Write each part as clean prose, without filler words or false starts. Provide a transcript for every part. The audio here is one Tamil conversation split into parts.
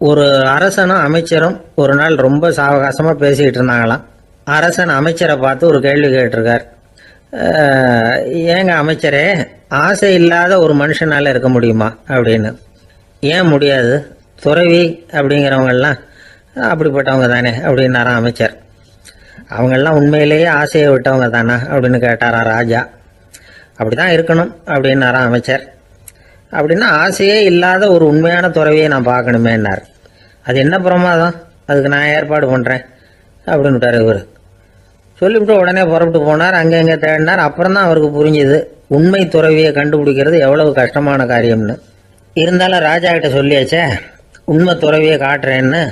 ஒரு அரசனும் அமைச்சரும் ஒரு நாள் ரொம்ப சாவகாசமாக பேசிக்கிட்டு இருந்தாங்களாம். அரசன் அமைச்சரை பார்த்து ஒரு கேள்வி கேட்டிருக்கார். ஏங்க அமைச்சரே, ஆசை இல்லாத ஒரு மனுஷனால இருக்க முடியுமா அப்படின்னு. ஏன் முடியாது, துறவி அப்படிங்கிறவங்கெல்லாம் அப்படிப்பட்டவங்க தானே அப்படின்னாராம் அமைச்சர். அவங்கெல்லாம் உண்மையிலேயே ஆசையை விட்டவங்க தானா அப்படின்னு கேட்டாரா ராஜா. அப்படிதான் இருக்கணும் அப்படின்னாராம் அமைச்சர். அப்படின்னா ஆசையே இல்லாத ஒரு உண்மையான துறவியை நான் பார்க்கணுமேன்னார். அது என்ன பிரமாதம், அதுக்கு நான் ஏற்பாடு பண்ணுறேன் அப்படின்னுட்டார் இவர். சொல்லிவிட்டு உடனே புறப்பட்டு போனார். அங்கே தேடினார். அப்புறம் தான் அவருக்கு புரிஞ்சுது உண்மை துறவியை கண்டுபிடிக்கிறது எவ்வளவு கஷ்டமான காரியம்னு. இருந்தாலும் ராஜா கிட்ட சொல்லியாச்சே உண்மை துறவியை காட்டுறேன்னு.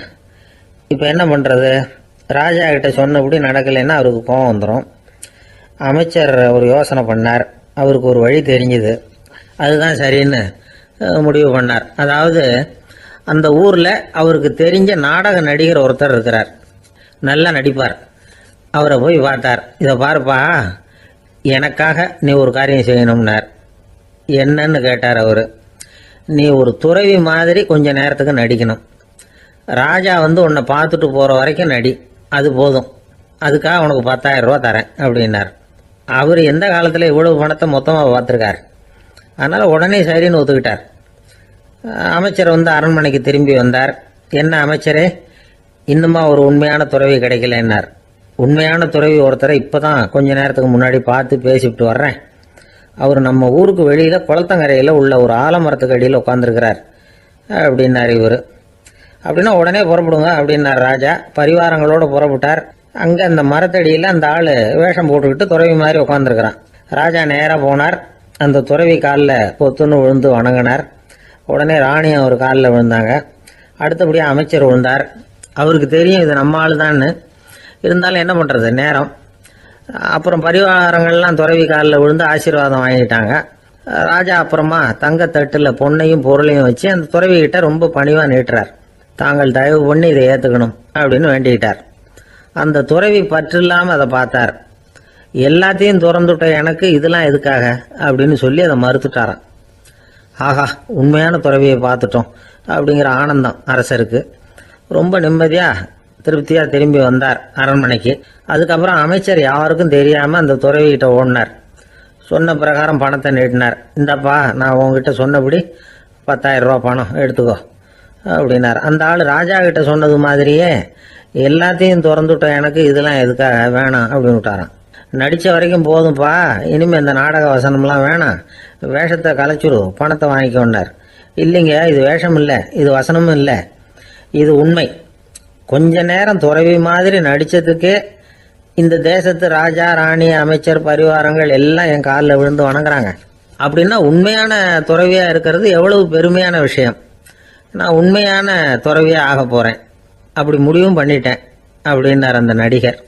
இப்போ என்ன பண்ணுறது, ராஜா கிட்ட சொன்னபடி நடக்கலைன்னா அவருக்கு கோபம் வந்துடும். அமைச்சர் ஒரு யோசனை பண்ணார். அவருக்கு ஒரு வழி தெரிஞ்சுது. அதுதான் சரின்னு முடிவு பண்ணார். அதாவது அந்த ஊரில் அவருக்கு தெரிஞ்ச நாடக நடிகர் ஒருத்தர் இருக்கிறார், நல்லா நடிப்பார். அவரை போய் பார்த்தார். இதை பாருப்பா, எனக்காக நீ ஒரு காரியம் செய்யணும்னார். என்னன்னு கேட்டார் அவர். நீ ஒரு துறவி மாதிரி கொஞ்ச நேரத்துக்கு நடிக்கணும். ராஜா உன்னை பார்த்துட்டு போகிற வரைக்கும் நடி, அது போதும். அதுக்காக உனக்கு 10,000 ரூபா தரேன் அப்படின்னார். அவர் எந்த காலத்தில் இவ்வளவு பணத்தை மொத்தமாக பார்த்துருக்கார். அதனால் உடனே சரின்னு ஒத்துக்கிட்டார். அமைச்சர் அரண்மனைக்கு திரும்பி வந்தார். என்ன அமைச்சரே, இன்னுமா ஒரு உண்மையான துறவி கிடைக்கலன்னார். உண்மையான துறவி ஒருத்தரை இப்போ தான் கொஞ்ச நேரத்துக்கு முன்னாடி பார்த்து பேசிவிட்டு வர்றேன். அவர் நம்ம ஊருக்கு வெளியில் குளத்தங்கரையில் உள்ள ஒரு ஆலமரத்துக்கு அடியில் உட்காந்துருக்கிறார் அப்படின்னார் இவர். அப்படின்னா உடனே புறப்படுங்க அப்படின்னார் ராஜா. பரிவாரங்களோடு புறப்பட்டார். அங்கே அந்த மரத்தடியில் அந்த ஆள் வேஷம் போட்டுக்கிட்டு துறவி மாதிரி உட்காந்துருக்கிறான். ராஜா நேராக போனார். அந்த துறவி காலில் பொத்துன்னு விழுந்து வணங்கினார். உடனே ராணி அவர் காலில் விழுந்தாங்க. அடுத்தபடியாக அமைச்சர் விழுந்தார். அவருக்கு தெரியும் இது நம்ம ஆள் தான்னு. இருந்தாலும் என்ன பண்ணுறது, நேரம். அப்புறம் பரிவாரங்கள்லாம் துறவி காலில் விழுந்து ஆசீர்வாதம் வாங்கிட்டாங்க. ராஜா அப்புறமா தங்கத்தட்டில் பொண்ணையும் பொருளையும் வச்சு அந்த துறவிகிட்ட ரொம்ப பணிவாக நீட்டுறார். தாங்கள் தயவு பண்ணி இதை ஏற்றுக்கணும் அப்படின்னு வேண்டிக்கிட்டார். அந்த துறவி பற்று இல்லாமல் அதை பார்த்தார். எல்லாத்தையும் திறந்துட்ட எனக்கு இதெல்லாம் எதுக்காக அப்படின்னு சொல்லி அதை மறுத்துட்டாராம். ஆஹா, உண்மையான துறவியை பார்த்துட்டோம் அப்படிங்கிற ஆனந்தம் அரசருக்கு. ரொம்ப நிம்மதியாக திருப்தியாக திரும்பி வந்தார் அரண்மனைக்கு. அதுக்கப்புறம் அமைச்சர் யாருக்கும் தெரியாமல் அந்த துறவிகிட்ட ஓடினார். சொன்ன பிரகாரம் பணத்தை நீட்டினார். இந்தப்பா, நான் உங்ககிட்ட சொன்னபடி 10,000 ரூபா பணம் எடுத்துக்கோ அப்படின்னார். அந்த ஆள் ராஜா கிட்ட சொன்னது மாதிரியே எல்லாத்தையும் திறந்துட்ட எனக்கு இதெல்லாம் எதுக்காக வேணாம் அப்படின்னு விட்டாரான். நடித்த வரைக்கும் போதும்ப்பா, இனிமேல் இந்த நாடக வசனம்லாம் வேணாம், வேஷத்தை கலைச்சிரு, பணத்தை வாங்கிக்கோன்னார். இல்லைங்க, இது வேஷம் இல்லை, இது வசனமும் இல்லை, இது உண்மை. கொஞ்ச நேரம் துறவி மாதிரி நடித்ததுக்கே இந்த தேசத்து ராஜா ராணி அமைச்சர் பரிவாரங்கள் எல்லாம் என் காலில் விழுந்து வணங்குறாங்க. அப்படின்னா உண்மையான துறவியாக இருக்கிறது எவ்வளவு பெருமையான விஷயம். நான் உண்மையான துறவியாக ஆக போகிறேன், அப்படி முடிவும் பண்ணிட்டேன் அப்படின்னார் அந்த நடிகர்.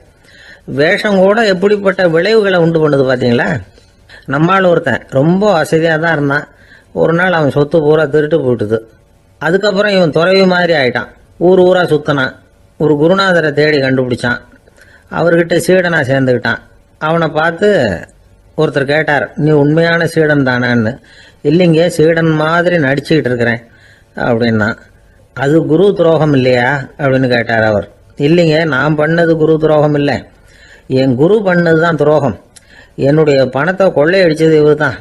வேஷம் கூட எப்படிப்பட்ட விளைவுகளை உண்டு பண்ணுது பார்த்தீங்களா. நம்மால் ஒருத்தன் ரொம்ப வசதியாக தான் இருந்தான். ஒரு நாள் அவன் சொத்து பூரா திருட்டு போட்டுது. அதுக்கப்புறம் இவன் துறவி மாதிரி ஆயிட்டான். ஊர் ஊராக சுற்றினான். ஒரு குருநாதரை தேடி கண்டுபிடிச்சான். அவர்கிட்ட சீடனாக சேர்ந்துக்கிட்டான். அவனை பார்த்து ஒருத்தர் கேட்டார், நீ உண்மையான சீடன் தானான்னு. இல்லைங்க, சீடன் மாதிரி நடிச்சுக்கிட்டு இருக்கிறேன் அப்படின்னா. அது குரு துரோகம் இல்லையா அப்படின்னு கேட்டார் அவர். இல்லைங்க, நான் பண்ணது குரு துரோகம் இல்லை, என் குரு பண்ணது தான் துரோகம். என்னுடைய பணத்தை கொள்ளையடிச்சது இவர் தான்.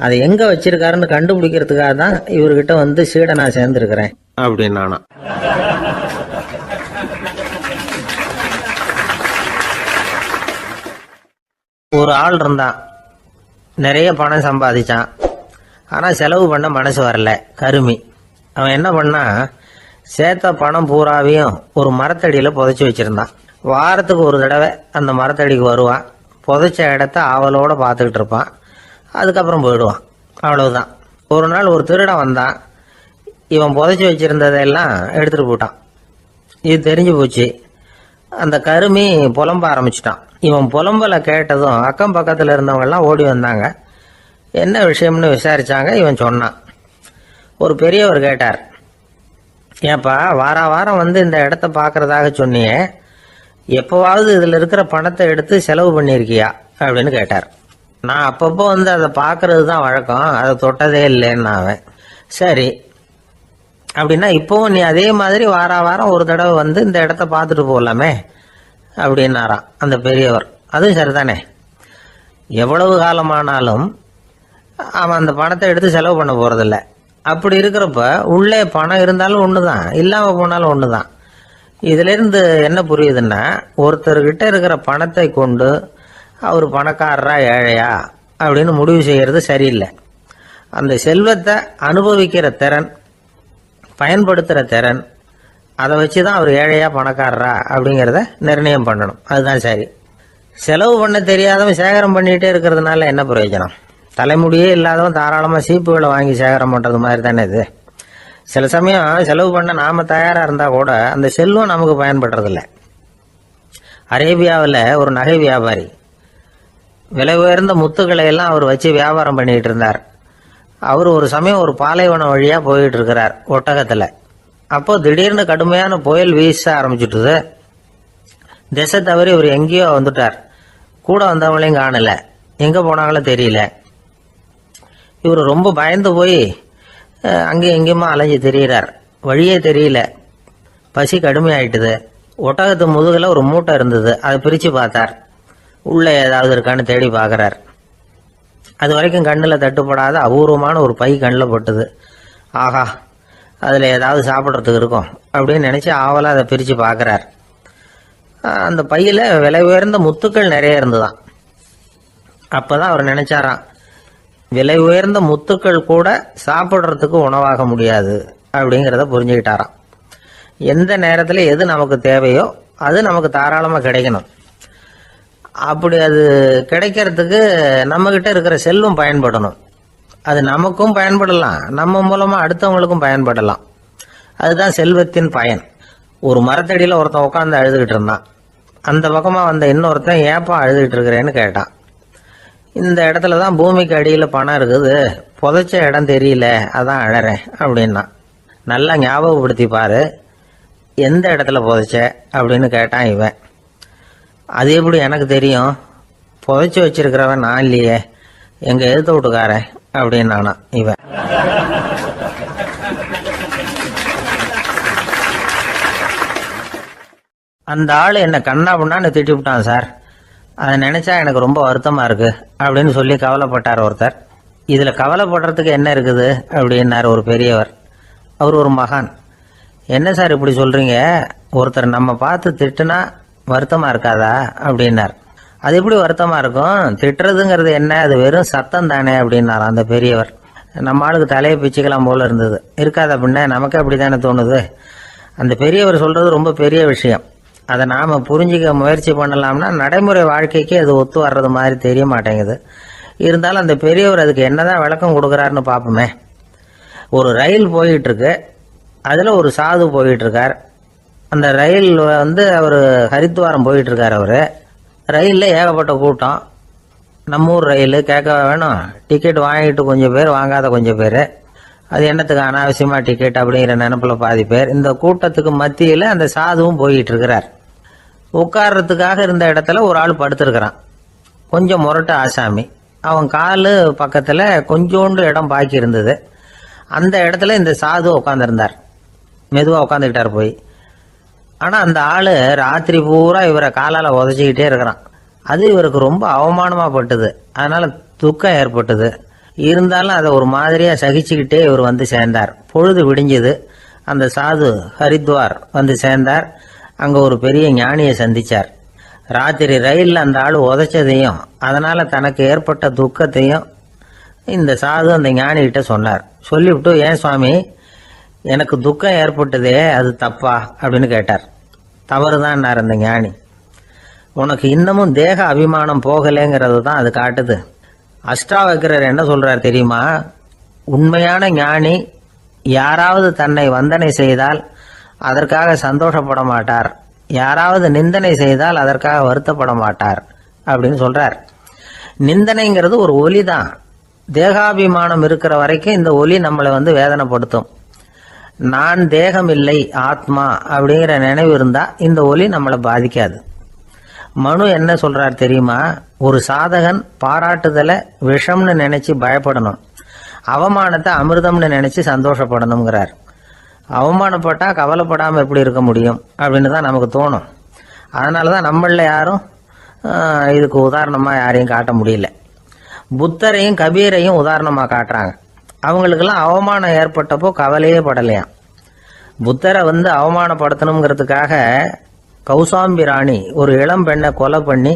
அதை எங்கே வச்சிருக்காருன்னு கண்டுபிடிக்கிறதுக்காக தான் இவர்கிட்ட சீடனாக சேர்ந்துருக்கிறேன் அப்படின்னானா. ஒரு ஆள் இருந்தான், நிறைய பணம் சம்பாதிச்சான். ஆனால் செலவு பண்ண மனசு வரல, கருமி. அவன் என்ன பண்ணா, சேர்த்த பணம் பூராவையும் ஒரு மரத்தடியில் புதைச்சி வச்சுருந்தான். வாரத்துக்கு ஒரு தடவை அந்த மரத்தடிக்கு வருவான். புதைச்ச இடத்த ஆவலோடு பார்த்துக்கிட்டு இருப்பான். அதுக்கப்புறம் போயிடுவான். அவ்வளவுதான். ஒரு நாள் ஒரு திருடன் வந்தான். இவன் புதைச்சி வச்சுருந்ததெல்லாம் எடுத்துகிட்டு போயிட்டான். இது தெரிஞ்சு போச்சு. அந்த கருமி புலம்ப ஆரம்பிச்சிட்டான். இவன் புலம்பலை கேட்டதும் அக்கம் பக்கத்தில் இருந்தவங்கெல்லாம் ஓடி வந்தாங்க. என்ன விஷயம்னு விசாரித்தாங்க. இவன் சொன்னான். ஒரு பெரியவர் கேட்டார், ஏப்பா, வாரம் இந்த இடத்த பார்க்கறதாக சொன்னியே, எப்போவாவது இதில் இருக்கிற பணத்தை எடுத்து செலவு பண்ணியிருக்கியா அப்படின்னு கேட்டார். நான் அப்பப்போ அதை பார்க்கறது தான் வழக்கம், அதை தொட்டதே இல்லைன்னு அவன். சரி, அப்படின்னா இப்போவும் நீ அதே மாதிரி வாரம் ஒரு தடவை வந்து இந்த இடத்த பார்த்துட்டு போகலாமே அப்படின்னாராம் அந்த பெரியவர். அதுவும் சரிதானே, எவ்வளவு காலமானாலும் அவன் அந்த பணத்தை எடுத்து செலவு பண்ண போறதில்ல. அப்படி இருக்கிறப்ப உள்ளே பணம் இருந்தாலும் ஒன்று தான், இல்லாமல் போனாலும் ஒன்று தான். இதிலிருந்து என்ன புரியுதுன்னா, ஒருத்தர்கிட்ட இருக்கிற பணத்தை கொண்டு அவர் பணக்காரரா ஏழையா அப்படின்னு முடிவு செய்கிறது சரியில்லை. அந்த செல்வத்தை அனுபவிக்கிற திறன், பயன்படுத்துகிற திறன், அதை வச்சு தான் அவர் ஏழையா பணக்காரரா அப்படிங்கிறத நிர்ணயம் பண்ணணும். அதுதான் சரி. செலவு பண்ண தெரியாதவன் சேகரம் பண்ணிகிட்டே இருக்கிறதுனால என்ன பிரயோஜனம்? தலைமுடியே இல்லாதவன் தாராளமாக சீப்புகளை வாங்கி சேகரம் பண்ணுறது மாதிரி தானே இது. சில சமயம் செலவு பண்ண நாம் தயாராக இருந்தால் கூட அந்த செல்வம் நமக்கு பயன்படுறதில்ல. அரேபியாவில் ஒரு நகை வியாபாரி விலை உயர்ந்த முத்துக்களை எல்லாம் அவர் வச்சு வியாபாரம் பண்ணிகிட்டு இருந்தார். அவர் ஒரு சமயம் ஒரு பாலைவனம் வழியாக போயிட்டு இருக்கிறார் ஒட்டகத்தில். அப்போ திடீர்னு கடுமையான புயல் வீச ஆரம்பிச்சுட்டுது. திசை தவறி இவர் எங்கேயோ வந்துட்டார். கூட வந்தவங்களையும் காணல, எங்கே போனாங்களோ தெரியல. இவர் ரொம்ப பயந்து போய் அங்கேயும் எங்கேயுமா அலைஞ்சு தெரிகிறார். வழியே தெரியல, பசி கடுமையாயிட்டுது. ஒட்டகத்து முதுகில் ஒரு மூட்டை இருந்தது, அதை பிரித்து பார்த்தார். உள்ளே ஏதாவது இருக்கான்னு தேடி பார்க்குறார். அது வரைக்கும் கண்ணில் தட்டுப்படாத அபூர்வமான ஒரு பை கண்ணில் பட்டுது. ஆஹா, அதில் ஏதாவது சாப்பிட்றதுக்கு இருக்கும் அப்படின்னு நினச்சி ஆவலாக அதை பிரித்து பார்க்குறார். அந்த பையில் விலை உயர்ந்த முத்துக்கள் நிறைய இருந்துதான். அப்போ தான் அவர் நினச்சாராம், விலை உயர்ந்த முத்துக்கள் கூட சாப்பிட்றதுக்கு உணவாக முடியாது அப்படிங்கிறத புரிஞ்சுக்கிட்டாராம். எந்த நேரத்தில் எது நமக்கு தேவையோ அது நமக்கு தாராளமாக கிடைக்கணும். அப்படி அது கிடைக்கிறதுக்கு நம்மக்கிட்ட இருக்கிற செல்வம் பயன்படணும். அது நமக்கும் பயன்படலாம், நம்ம மூலமாக அடுத்தவங்களுக்கும் பயன்படலாம். அதுதான் செல்வத்தின் பயன். ஒரு மரத்தடியில் ஒருத்தன் உட்காந்து அழுதுகிட்டு இருந்தான். அந்த பக்கமாக வந்த இன்னொருத்தன் ஏப்பா அழுதுகிட்டு இருக்கிறேன்னு கேட்டான். இந்த இடத்துல தான் பூமிக்கு அடியில் பணம் இருக்குது, புதைச்ச இடம் தெரியல, அதான் அழறேன் அப்படின்னா. நல்லா ஞாபகப்படுத்தி பாரு, எந்த இடத்துல புதைச்ச அப்படின்னு கேட்டான் இவன். அது எப்படி எனக்கு தெரியும், புதைச்சி வச்சிருக்கிறவன் நான் இல்லையே, எங்கள் எழுத்த வீட்டுக்காரன் அப்படின்னானா இவன். அந்த ஆள் என்னை கண்ணா பண்ணான்னு திட்டி விட்டான் சார், அதை நினைச்சா எனக்கு ரொம்ப வருத்தமா இருக்கு அப்படின்னு சொல்லி கவலைப்பட்டார் ஒருத்தர். இதுல கவலைப்படுறதுக்கு என்ன இருக்குது அப்படின்னார் ஒரு பெரியவர். அவர் ஒரு மகான். என்ன சார் இப்படி சொல்றீங்க, ஒருத்தர் நம்ம பார்த்து திட்டுனா வருத்தமா இருக்காதா அப்படின்னார். அது எப்படி வருத்தமா இருக்கும், திட்டுறதுங்கிறது என்ன, அது வெறும் சத்தம் தானே அப்படின்னார் அந்த பெரியவர். நம்ம ஆளுக்கு தலையை பிச்சுக்கலாம் போல இருந்தது. இருக்காது அப்படின்னா நமக்கு அப்படித்தானே தோணுது. அந்த பெரியவர் சொல்றது ரொம்ப பெரிய விஷயம். அதை நாம் புரிஞ்சிக்க முயற்சி பண்ணலாம்னா நடைமுறை வாழ்க்கைக்கு அது ஒத்து வர்றது மாதிரி தெரிய மாட்டேங்குது. இருந்தாலும் அந்த பெரியவர் அதுக்கு என்னதான் விளக்கம் கொடுக்குறாருன்னு பார்ப்போமே. ஒரு ரயில் போயிட்டு இருக்கு, அதில் ஒரு சாது போயிட்டு இருக்கார். அந்த ரயில் வந்து அவர் ஹரித்வாரம் போயிட்டு இருக்கார். அவர் ரயிலில் ஏகப்பட்ட கூட்டம். நம்ம ஊர் ரயில் கேட்க வேணும், டிக்கெட் வாங்கிட்டு கொஞ்சம் பேர், வாங்காத கொஞ்சம் பேர். அது என்னத்துக்கு அனாவசியமாக டிக்கெட் அப்படிங்கிற நினைப்பில் பாதி பேர். இந்த கூட்டத்துக்கு மத்தியில் அந்த சாதுவும் போயிட்டு இருக்கிறார். உட்கார்றதுக்காக இருந்த இடத்துல ஒரு ஆள் படுத்திருக்கிறான், கொஞ்சம் முரட்டு ஆசாமி. அவன் காலு பக்கத்தில் கொஞ்சோண்டு இடம் பாக்கி இருந்தது. அந்த இடத்துல இந்த சாது உட்காந்துருந்தார். மெதுவாக உட்காந்துக்கிட்டார் போய். ஆனால் அந்த ஆள் ராத்திரி பூரா இவரை காலால் உதச்சிக்கிட்டே இருக்கிறான். அது இவருக்கு ரொம்ப அவமானமாக பட்டுது. அதனால் துக்கம் ஏற்பட்டது. இருந்தாலும் அதை ஒரு மாதிரியாக சகிச்சுக்கிட்டே இவர் வந்து சேர்ந்தார். பொழுது விடிஞ்சது. அந்த சாது ஹரித்வார் வந்து சேர்ந்தார். அங்கே ஒரு பெரிய ஞானியை சந்திச்சார். ராத்திரி ரயிலில் அந்த ஆள் உதைச்சதையும் அதனால் தனக்கு ஏற்பட்ட துக்கத்தையும் இந்த சாது அந்த ஞானிகிட்ட சொன்னார். சொல்லிவிட்டு, ஏன் சுவாமி, எனக்கு துக்கம் ஏற்பட்டதே அது தப்பா அப்படின்னு கேட்டார். தவறுதான்னார் அந்த ஞானி. உனக்கு இன்னமும் தேக அபிமானம் போகலைங்கிறது தான் அது காட்டுது. அஷ்டாவக்கிரர் என்ன சொல்றார் தெரியுமா, உண்மையான ஞானி யாராவது தன்னை வந்தனை செய்தால் அதற்காக சந்தோஷப்பட மாட்டார், யாராவது நிந்தனை செய்தால் அதற்காக வருத்தப்பட மாட்டார் அப்படின்னு சொல்றார். நிந்தனைங்கிறது ஒரு ஒலி தான். தேகாபிமானம் இருக்கிற வரைக்கும் இந்த ஒலி நம்மளை வந்து வேதனைப்படுத்தும். நான் தேகம் இல்லை, ஆத்மா அப்படிங்கிற நினைவு இருந்தா இந்த ஒலி நம்மளை பாதிக்காது. மனு என்ன சொல்றார் தெரியுமா, ஒரு சாதகன் பாராட்டுதலை விஷம்னு நினைச்சு பயப்படணும், அவமானத்தை அமிர்தம்னு நினைச்சு சந்தோஷப்படணுங்கிறார். அவமானப்பட்டால் கவலைப்படாமல் எப்படி இருக்க முடியும் அப்படின்னு தான் நமக்கு தோணும். அதனால தான் நம்மளில் யாரும் இதுக்கு உதாரணமாக யாரையும் காட்ட முடியல. புத்தரையும் கபீரையும் உதாரணமாக காட்டுறாங்க. அவங்களுக்கெல்லாம் அவமானம் ஏற்பட்டப்போ கவலையே படலையாம். புத்தரை அவமானப்படுத்தணுங்கிறதுக்காக கௌசாம்பி ராணி ஒரு இளம் பெண்ணை கொலை பண்ணி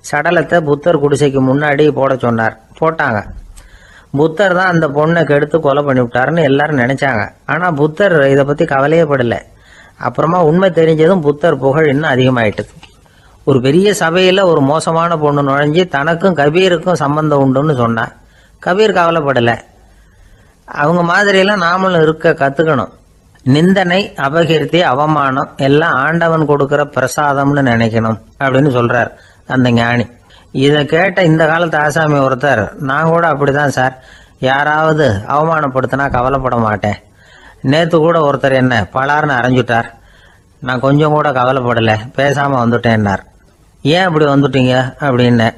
சடலத்தை புத்தர் குடிசைக்கு முன்னாடி போட சொன்னார். போட்டாங்க. புத்தர் தான் அந்த பொண்ணை கெடுத்து கொலை பண்ணி விட்டாருன்னு எல்லாரும் நினைச்சாங்க. ஆனால் புத்தர் இதை பற்றி கவலையே படலை. அப்புறமா உண்மை தெரிஞ்சதும் புத்தர் புகழ் இன்னும் அதிகமாயிட்டது. ஒரு பெரிய சபையில் ஒரு மோசமான பொண்ணு நுழைஞ்சி தனக்கும் கபீருக்கும் சம்பந்தம் உண்டுன்னு சொன்னார். கபீர் கவலைப்படலை. அவங்க மாதிரியெல்லாம் நாமளும் இருக்க கற்றுக்கணும். நிந்தனை, அபகீர்த்தி, அவமானம் எல்லாம் ஆண்டவன் கொடுக்கிற பிரசாதம்னு நினைக்கணும் அப்படின்னு சொல்றார் அந்த ஞானி. இதை கேட்ட இந்த காலத்து ஆசாமி ஒருத்தர், நான் கூட அப்படிதான் சார், யாராவது அவமானப்படுத்தினா கவலைப்பட மாட்டேன். நேற்று கூட ஒருத்தர் என்ன பலார்னு அரைஞ்சுட்டார், நான் கொஞ்சம் கூட கவலைப்படலை, பேசாமல் வந்துட்டேன்னார். ஏன் அப்படி வந்துட்டீங்க அப்படின்னு.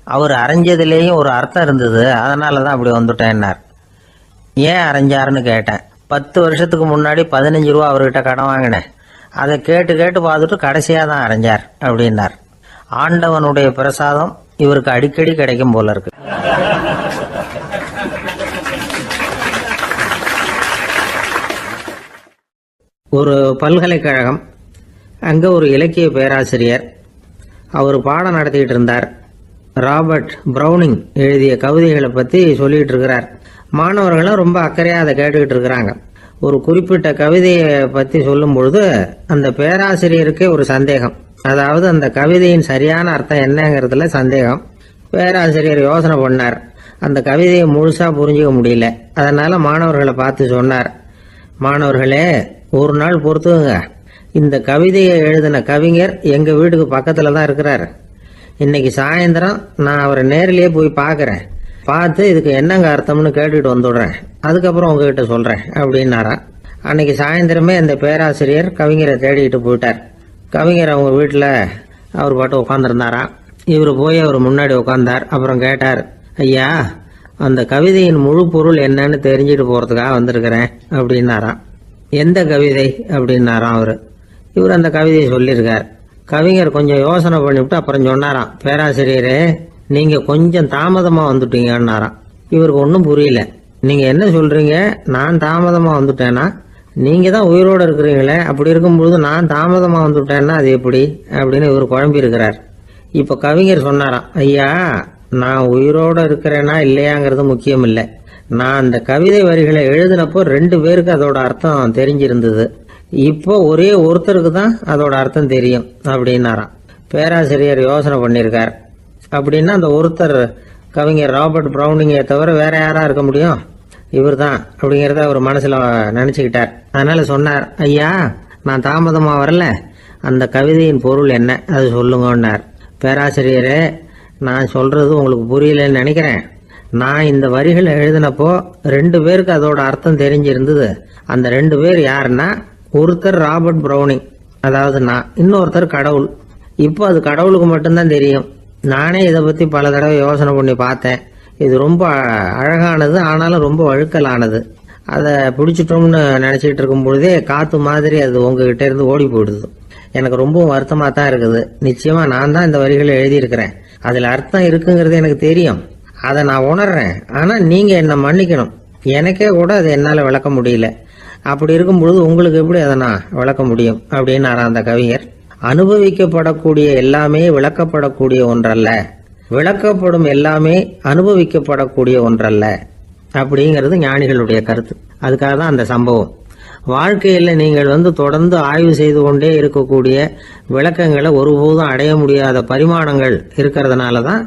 அவர் அரைஞ்சதுலேயும் ஒரு அர்த்தம் இருந்தது, அதனால தான் அப்படி வந்துட்டேன்னார். ஏன் அரைஞ்சாருன்னு கேட்டேன். 10 வருஷத்துக்கு முன்னாடி 15 ரூபா அவர்கிட்ட கடன் வாங்கினேன், அதை கேட்டு கேட்டு பார்த்துட்டு கடைசியாக தான் அரைஞ்சார் அப்படின்னார். ஆண்டவனுடைய பிரசாதம் இவருக்கு அடிக்கடி கிடைக்கும் போல இருக்கு. ஒரு பல்கலைக்கழகம், அங்கே ஒரு இலக்கிய பேராசிரியர், அவர் பாடம் நடத்திக்கிட்டு இருந்தார். ராபர்ட் ப்ரௌனிங் எழுதிய கவிதைகளை பற்றி சொல்லிகிட்டு இருக்கிறார். மாணவர்களும் ரொம்ப அக்கறையாக அதை கேட்டுக்கிட்டு இருக்கிறாங்க. ஒரு குறிப்பிட்ட கவிதையை பற்றி சொல்லும் பொழுது அந்த பேராசிரியருக்கே ஒரு சந்தேகம். அதாவது அந்த கவிதையின் சரியான அர்த்தம் என்னங்கிறதுல சந்தேகம். பேராசிரியர் யோசனை பண்ணார். அந்த கவிதையை முழுசாக புரிஞ்சிக்க முடியல. அதனால் மாணவர்களை பார்த்து சொன்னார், மாணவர்களே, ஒரு நாள் பொறுத்துங்க, இந்த கவிதையை எழுதின கவிஞர் எங்கள் வீட்டுக்கு பக்கத்தில் தான் இருக்கிறார். இன்னைக்கு சாயந்தரம் நான் அவரை நேரிலேயே போய் பார்க்குறேன். பார்த்து இதுக்கு என்னங்க அர்த்தம்னு கேட்டுட்டு வந்துடுறேன். அதுக்கப்புறம் உங்ககிட்ட சொல்கிறேன் அப்படின்னாராம். அன்னைக்கு சாயந்தரமே அந்த பேராசிரியர் கவிஞரை தேடிக்கிட்டு போயிட்டார். கவிஞர் அவங்க வீட்டில் அவர் பாட்டு உட்காந்துருந்தாராம். இவர் போய் அவர் முன்னாடி உட்காந்தார். அப்புறம் கேட்டார், ஐயா, அந்த கவிதையின் முழு பொருள் என்னன்னு தெரிஞ்சுட்டு போகிறதுக்காக வந்திருக்கிறேன் அப்படின்னாராம். எந்த கவிதை அப்படின்னாராம் அவர். இவர் அந்த கவிதையை சொல்லியிருக்கார். கவிஞர் கொஞ்சம் யோசனை பண்ணிவிட்டு அப்புறம் சொன்னாராம், பேராசிரியரே, நீங்கள் கொஞ்சம் தாமதமாக வந்துட்டீங்கன்னாராம். இவருக்கு ஒன்றும் புரியல. நீங்கள் என்ன சொல்கிறீங்க? நான் தாமதமாக வந்துட்டேன்னா? நீங்கள் தான் உயிரோடு இருக்கிறீங்களே, அப்படி இருக்கும்பொழுது நான் தாமதமாக வந்துட்டேன்னா அது எப்படி அப்படின்னு இவர் குழம்பி இருக்கிறார். இப்போ கவிஞர் சொன்னாராம், ஐயா, நான் உயிரோடு இருக்கிறேன்னா இல்லையாங்கிறது முக்கியம் இல்லை. நான் அந்த கவிதை வரிகளை எழுதினப்போ 2 பேருக்கு அதோட அர்த்தம் தெரிஞ்சிருந்தது. இப்போ ஒரே ஒருத்தருக்கு தான் அதோட அர்த்தம் தெரியும் அப்படின்னாராம். பேராசிரியர் யோசனை பண்ணியிருக்கார். அப்படின்னா அந்த ஒருத்தர் கவிஞர் ராபர்ட் ப்ரௌனிங்கை தவிர வேற யாரா இருக்க முடியும்? இவர் தான் அப்படிங்கிறத அவர் மனசில் நினச்சிக்கிட்டார். அதனால சொன்னார், ஐயா, நான் தாமதமாக வரல, அந்த கவிதையின் பொருள் என்ன அது சொல்லுங்கன்னார். பேராசிரியரே, நான் சொல்றது உங்களுக்கு புரியலன்னு நினைக்கிறேன். நான் இந்த வரிகளை எழுதினப்போ 2 பேருக்கு அதோட அர்த்தம் தெரிஞ்சிருந்தது. அந்த 2 பேர் யாருன்னா, ஒருத்தர் ராபர்ட் ப்ரௌனிங், அதாவது நான், இன்னொருத்தர் கடவுள். இப்போ அது கடவுளுக்கு மட்டும்தான் தெரியும். நானே இதை பற்றி பல தடவை யோசனை பண்ணி பார்த்தேன். இது ரொம்ப அழகானது, ஆனாலும் ரொம்ப வழுக்கலானது. அதை பிடிச்சிட்டோம்னு நினச்சிக்கிட்டு இருக்கும் பொழுதே காற்று மாதிரி அது உங்ககிட்ட இருந்து ஓடி போயிடுது. எனக்கு ரொம்பவும் வருத்தமாக தான் இருக்குது. நிச்சயமாக நான் தான் இந்த வரிகளை எழுதியிருக்கிறேன். அதில் அர்த்தம் இருக்குங்கிறது எனக்கு தெரியும், அதை நான் உணர்றேன். ஆனால் நீங்கள் என்னை மன்னிக்கணும், எனக்கே கூட அதை என்னால் விளக்க முடியல. அப்படி இருக்கும் பொழுது உங்களுக்கு எப்படி அதை நான் விளக்க முடியும் அப்படின்னாரா அந்த கவிஞர். அனுபவிக்கப்படக்கூடிய எல்லாமே விளக்கப்படக்கூடிய ஒன்றல்ல, விளக்கப்படும் எல்லாமே அனுபவிக்கப்படக்கூடிய ஒன்றல்ல அப்படிங்கிறது ஞானிகளுடைய கருத்து. அதுக்காக தான் அந்த சம்பவம். வாழ்க்கையில் நீங்கள் தொடர்ந்து ஆய்வு செய்து கொண்டே இருக்கக்கூடிய விளக்கங்களை ஒருபோதும் அடைய முடியாத பரிமாணங்கள் இருக்கிறதுனால தான்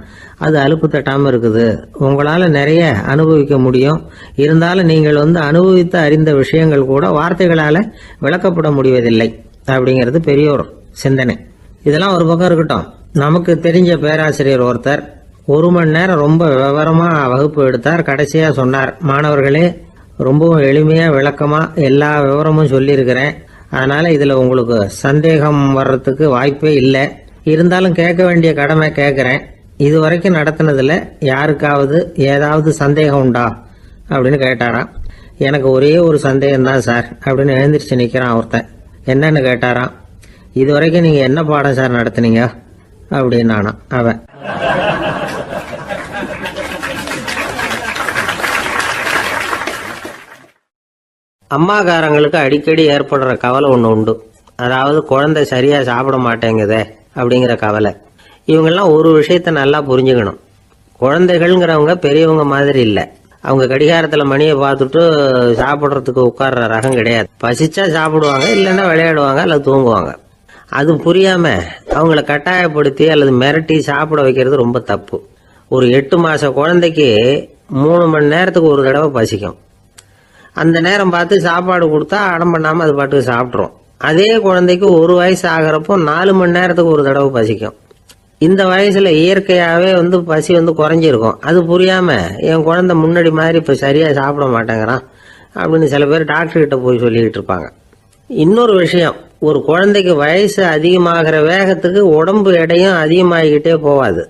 அது அலுப்பு தட்டாமல் இருக்குது. உங்களால் நிறைய அனுபவிக்க முடியும், இருந்தாலும் நீங்கள் அனுபவித்து அறிந்த விஷயங்கள் கூட வார்த்தைகளால் விளக்கப்பட முடிவதில்லை அப்படிங்கிறது பெரியோர் சிந்தனை. இதெல்லாம் ஒரு பக்கம் இருக்கட்டும். நமக்கு தெரிஞ்ச பேராசிரியர் ஒருத்தர் 1 மணி நேரம் ரொம்ப விவரமாக வகுப்பு எடுத்தார். கடைசியாக சொன்னார், மாணவர்களே, ரொம்பவும் எளிமையாக விளக்கமாக எல்லா விவரமும் சொல்லியிருக்கிறேன். அதனால் இதில் உங்களுக்கு சந்தேகம் வர்றதுக்கு வாய்ப்பே இல்லை. இருந்தாலும் கேட்க வேண்டிய கடமை கேட்குறேன். இது வரைக்கும் நடத்தினதில் யாருக்காவது ஏதாவது சந்தேகம் உண்டா அப்படின்னு கேட்டாராம். எனக்கு ஒரே ஒரு சந்தேகம் தான் சார் அப்படின்னு எழுந்திரிச்சு நிற்கிறான் ஒருத்தன். என்னன்னு கேட்டாராம். இது வரைக்கும் நீங்கள் என்ன பாடம் சார் நடத்துனீங்க அப்படின்னானா அவன். அம்மாக்காரங்களுக்கு அடிக்கடி ஏற்படுற கவலை ஒன்று உண்டு. அதாவது குழந்தை சரியாக சாப்பிட மாட்டேங்குதே அப்படிங்கிற கவலை. இவங்கெல்லாம் ஒரு விஷயத்த நல்லா புரிஞ்சுக்கணும். குழந்தைகள்ங்கிறவங்க பெரியவங்க மாதிரி இல்லை. அவங்க கடிகாரத்தில் மணியை பார்த்துட்டு சாப்பிட்றதுக்கு உட்கார்ற ரகம் கிடையாது. பசிச்சா சாப்பிடுவாங்க, இல்லைன்னா விளையாடுவாங்க அல்லது தூங்குவாங்க. அது புரியாம அவங்கள கட்டாயப்படுத்தி அல்லது மிரட்டி சாப்பிட வைக்கிறது ரொம்ப தப்பு. ஒரு 8 மாச குழந்தைக்கு 3 மணி நேரத்துக்கு ஒரு தடவை பசிக்கும். அந்த நேரம் பார்த்து சாப்பாடு கொடுத்தா அடம் பண்ணாம அது பாட்டுக்கு சாப்பிட்றோம். அதே குழந்தைக்கு 1 வயசு ஆகிறப்போ 4 மணி நேரத்துக்கு ஒரு தடவை பசிக்கும். இந்த வயசுல இயற்கையாவே பசி குறைஞ்சிருக்கும். அது புரியாம என் குழந்தை முன்னாடி மாதிரி இப்ப சரியா சாப்பிட மாட்டேங்கிறான் அப்படின்னு சில பேர் டாக்டர் கிட்ட போய் சொல்லிக்கிட்டு இருப்பாங்க. இன்னொரு விஷயம், ஒரு குழந்தைக்கு வயசு அதிகமாகிற வேகத்துக்கு உடம்பு எடையும் அதிகமாகிக்கிட்டே போவாது.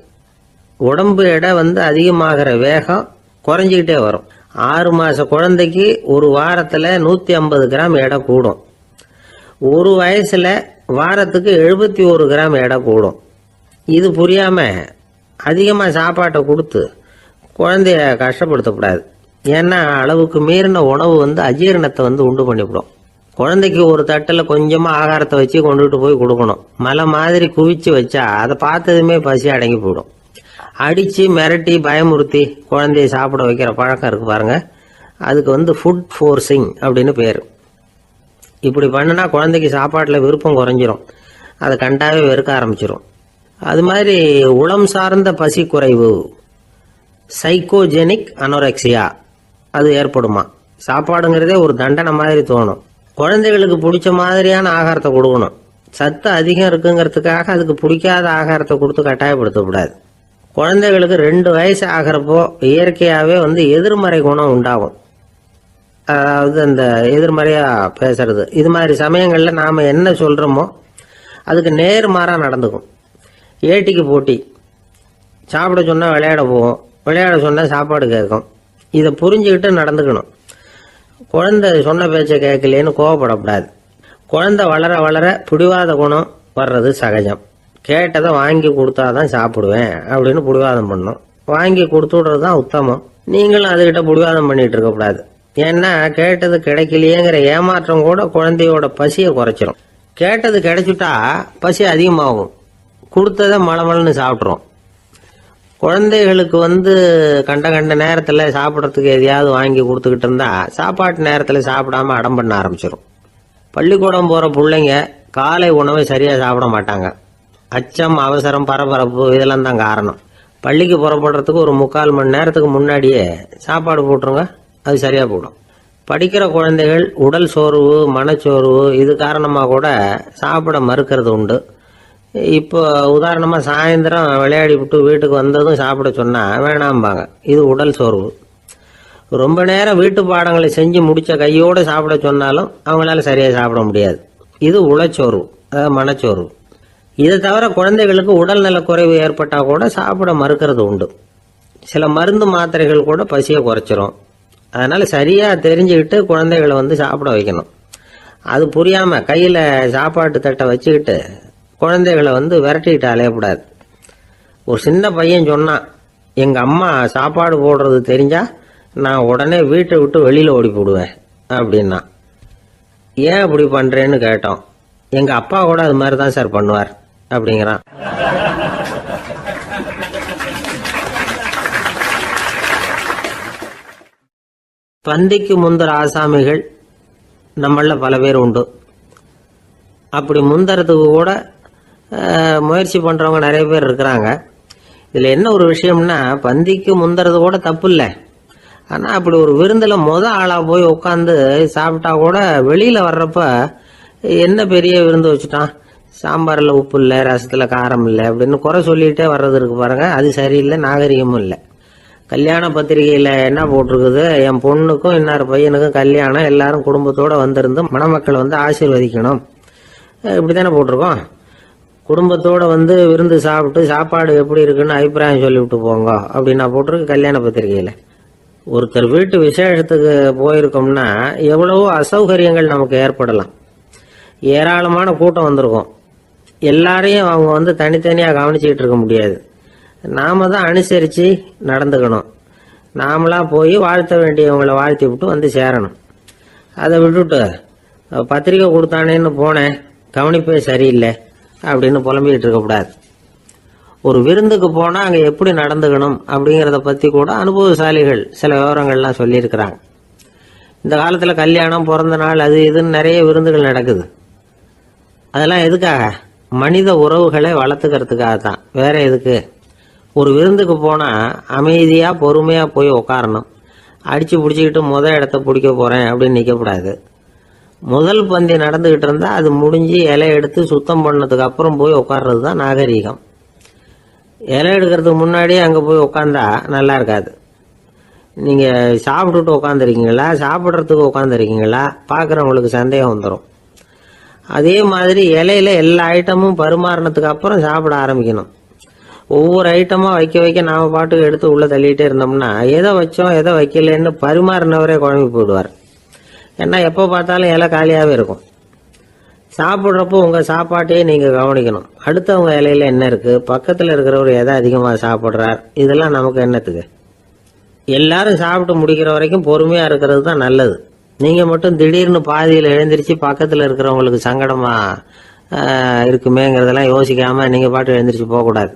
உடம்பு எடை அதிகமாகிற வேகம் குறைஞ்சிக்கிட்டே வரும். 6 மாச குழந்தைக்கு ஒரு வாரத்துல 150 கிராம் எடை கூடும். ஒரு வயசுல வாரத்துக்கு 71 கிராம் எடை கூடும். இது புரியாம அதிகமா சாப்பாட்டை கொடுத்து குழந்தைய கஷ்டப்படுத்தக்கூடாது. ஏன்னா அளவுக்கு மீறின உணவு அஜீரணத்தை உண்டு பண்ணிவிடும். குழந்தைக்கு ஒரு தட்டில் கொஞ்சமா ஆகாரத்தை வச்சு கொண்டுகிட்டு போய் கொடுக்கணும். மலை மாதிரி குவிச்சு வச்சா அதை பார்த்ததுமே பசி அடங்கி போயிடும். அடிச்சு மிரட்டி பயமுறுத்தி குழந்தைய சாப்பிட வைக்கிற பழக்கம் இருக்கு பாருங்க, அதுக்கு ஃபுட் ஃபோர்சிங் அப்படின்னு பேர். இப்படி பண்ணுனா குழந்தைக்கு சாப்பாட்டில் விருப்பம் குறைஞ்சிரும், அதை கண்டாவே வெறுக்க ஆரம்பிச்சிடும். அது மாதிரி உளம் சார்ந்த பசி குறைவு, சைக்கோஜெனிக் அனோரெக்சியா, அது ஏற்படுமா. சாப்பாடுங்கிறதே ஒரு தண்டனை மாதிரி தோணும். குழந்தைகளுக்கு பிடிச்ச மாதிரியான ஆகாரத்தை கொடுக்கணும். சத்து அதிகம் இருக்குங்கிறதுக்காக அதுக்கு பிடிக்காத ஆகாரத்தை கொடுத்து கட்டாயப்படுத்தக்கூடாது. குழந்தைகளுக்கு 2 வயசு ஆகிறப்போ இயற்கையாகவே எதிர்மறை குணம் உண்டாகும். அதாவது அந்த எதிர்மறையா பேசுறது. இது மாதிரி சமயங்களில் நாம் என்ன சொல்கிறோமோ அதுக்கு நேர்மாறாக நடந்துக்கும். ஏட்டிக்கு போட்டி. சாப்பிட சொன்னால் விளையாட போவோம், விளையாட சொன்னால் சாப்பாடு கேட்கும். இதை புரிஞ்சுக்கிட்டு நடந்துக்கணும். குழந்தை சொன்ன பேச்சை கேட்கலேன்னு கோவப்படக்கூடாது. குழந்தை வளர வளர பிடிவாத குணம் வர்றது சகஜம். கேட்டதை வாங்கி கொடுத்தாதான் சாப்பிடுவேன் அப்படின்னு பிடிவாதம் பண்ணணும். வாங்கி கொடுத்து விடுறது தான் உத்தமம். நீங்களும் அதுகிட்ட பிடிவாதம் பண்ணிட்டு இருக்கக்கூடாது. ஏன்னா கேட்டது கிடைக்கலையேங்கிற ஏமாற்றம் கூட குழந்தையோட பசியை குறைச்சிரும். கேட்டது கிடைச்சிட்டா பசி அதிகமாகும். கொடுத்ததை மலமலன்னு சாப்பிட்றோம். குழந்தைகளுக்கு கண்ட கண்ட நேரத்தில் சாப்பிட்றதுக்கு எதையாவது வாங்கி கொடுத்துக்கிட்டு இருந்தா சாப்பாட்டு நேரத்தில் சாப்பிடாம அடம் பண்ண ஆரம்பிச்சிடும். பள்ளிக்கூடம் போகிற பிள்ளைங்க காலை உணவை சரியாக சாப்பிட மாட்டாங்க. அச்சம், அவசரம், பரபரப்பு இதெல்லாம் தான் காரணம். பள்ளிக்கு புறப்படுறதுக்கு ஒரு 3/4 மணி நேரத்துக்கு முன்னாடியே சாப்பாடு போட்டுருங்க, அது சரியாக போடும். படிக்கிற குழந்தைகள் உடல் சோர்வு, மனச்சோர்வு இது காரணமாக கூட சாப்பிட மறுக்கிறது உண்டு. இப்போ உதாரணமாக சாயந்தரம் விளையாடி விட்டு வீட்டுக்கு வந்ததும் சாப்பிட சொன்னால் வேணாம்பாங்க. இது உடல் சோர்வு. ரொம்ப நேரம் வீட்டு பாடங்களை செஞ்சு முடித்த கையோடு சாப்பிட சொன்னாலும் அவங்களால சரியாக சாப்பிட முடியாது. இது உளச்சோர்வு, அதாவது மனச்சோர்வு. இதை தவிர குழந்தைகளுக்கு உடல்நல குறைவு ஏற்பட்டால் கூட சாப்பிட மறுக்கிறது உண்டு. சில மருந்து மாத்திரைகள் கூட பசியை குறைச்சிரும். அதனால் சரியாக தெரிஞ்சுக்கிட்டு குழந்தைகளை சாப்பிட வைக்கணும். அது புரியாமல் கையில் சாப்பாட்டு தட்டை வச்சுக்கிட்டு குழந்தைகளை விரட்டிக்கிட்டு அலையக்கூடாது. ஒரு சின்ன பையன் சொன்னான், எங்கள் அம்மா சாப்பாடு போடுறது தெரிஞ்சா நான் உடனே வீட்டை விட்டு வெளியில் ஓடி போடுவேன் அப்படின்னா. ஏன் அப்படி பண்ணுறேன்னு கேட்டோம். எங்கள் அப்பா கூட அது மாதிரி தான் சார் பண்ணுவார் அப்படிங்கிறான். பந்திக்கு முந்தர ஆசாமிகள் நம்மள பல பேர் உண்டு. அப்படி முந்தறதுக்கு கூட முயற்சி பண்ணுறவங்க நிறைய பேர் இருக்கிறாங்க. இதில் என்ன ஒரு விஷயம்னா, பந்திக்கு முந்தறது கூட தப்பு இல்லை. ஆனால் அப்படி ஒரு விருந்தில் ஆளாக போய் உட்காந்து சாப்பிட்டா கூட வெளியில் வர்றப்ப என்ன பெரிய விருந்து வச்சுட்டான், சாம்பாரில் உப்பு இல்லை, ரசத்தில் காரம் இல்லை அப்படின்னு குறை சொல்லிகிட்டே வர்றது இருக்கு பாருங்க, அது சரியில்லை, நாகரிகமும் இல்லை. கல்யாண பத்திரிகையில் என்ன போட்டிருக்குது, என் பொண்ணுக்கும் இன்னார் பையனுக்கும் கல்யாணம், எல்லாரும் குடும்பத்தோடு வந்திருந்து மணமக்கள் ஆசீர்வதிக்கணும், இப்படி தானே போட்டிருக்கோம். குடும்பத்தோடு விருந்து சாப்பிட்டு சாப்பாடு எப்படி இருக்குன்னு அபிப்பிராயம் சொல்லிவிட்டு போங்க அப்படின்னா போட்டிருக்கு கல்யாண பத்திரிகையில். ஒருத்தர் வீட்டு விசேஷத்துக்கு போயிருக்கோம்னா எவ்வளவோ அசௌகரியங்கள் நமக்கு ஏற்படலாம். ஏராளமான கூட்டம் வந்திருக்கும். எல்லாரையும் அவங்க வந்து தனித்தனியாக கவனிச்சுக்கிட்டு இருக்க முடியாது. நாம தான் அனுசரித்து நடந்துக்கணும். நாமளாக போய் வாழ்த்த வேண்டியவங்களை வாழ்த்தி விட்டு வந்து சேரணும். அதை விட்டுட்டு பத்திரிக்கை கொடுத்தானேன்னு போனேன், கவனிப்பே சரியில்லை அப்படின்னு புலம்பிக்கிட்டு இருக்கக்கூடாது. ஒரு விருந்துக்கு போனால் அங்கே எப்படி நடந்துக்கணும் அப்படிங்கிறத பற்றி கூட அனுபவசாலிகள் சில விவரங்கள்லாம் சொல்லியிருக்கிறாங்க. இந்த காலத்தில் கல்யாணம், பிறந்த நாள், அது இதுன்னு நிறைய விருந்துகள் நடக்குது. அதெல்லாம் எதுக்காக? மனித உறவுகளை வளர்த்துக்கிறதுக்காக தான், வேற எதுக்கு? ஒரு விருந்துக்கு போனால் அமைதியாக பொறுமையாக போய் உக்காரணும். அடித்து பிடிச்சிக்கிட்டு இடத்த பிடிக்க போகிறேன் அப்படின்னு நிற்கக்கூடாது. முதல் பந்தி நடந்துக்கிட்டு இருந்தால் அது முடிஞ்சு இலை எடுத்து சுத்தம் பண்ணதுக்கு அப்புறம் போய் உட்கார்றது தான் நாகரீகம். இலை எடுக்கிறதுக்கு முன்னாடியே அங்கே போய் உட்காந்தா நல்லா இருக்காது. நீங்கள் சாப்பிட்டுட்டு உட்காந்துருக்கீங்களா, சாப்பிட்றதுக்கு உட்காந்துருக்கீங்களா, பார்க்குறவங்களுக்கு சந்தேகம் வந்துடும். அதே மாதிரி இலையில எல்லா ஐட்டமும் பரிமாறினதுக்கு அப்புறம் சாப்பிட ஆரம்பிக்கணும். ஒவ்வொரு ஐட்டமாக வைக்க வைக்க நாம் பாட்டுக்கு எடுத்து உள்ளே தள்ளிகிட்டே இருந்தோம்னா எதை வச்சோம் எதை வைக்கலன்னு பரிமாறினவரே குழம்பி போயிடுவார். ஏன்னா எப்போ பார்த்தாலும் இலை காலியாகவே இருக்கும். சாப்பிட்றப்போ உங்கள் சாப்பாட்டையே நீங்கள் கவனிக்கணும். அடுத்தவங்க இலையில என்ன இருக்குது, பக்கத்தில் இருக்கிறவர் எதை அதிகமாக சாப்பிட்றார், இதெல்லாம் நமக்கு என்னத்துக்கு? எல்லாரும் சாப்பிட்டு முடிக்கிற வரைக்கும் பொறுமையாக இருக்கிறது தான் நல்லது. நீங்கள் மட்டும் திடீர்னு பாதியில் எழுந்திரிச்சு பக்கத்தில் இருக்கிறவங்களுக்கு சங்கடமாக இருக்குமேங்கிறதெல்லாம் யோசிக்காமல் நீங்கள் பாட்டு எழுந்திரிச்சு போகக்கூடாது.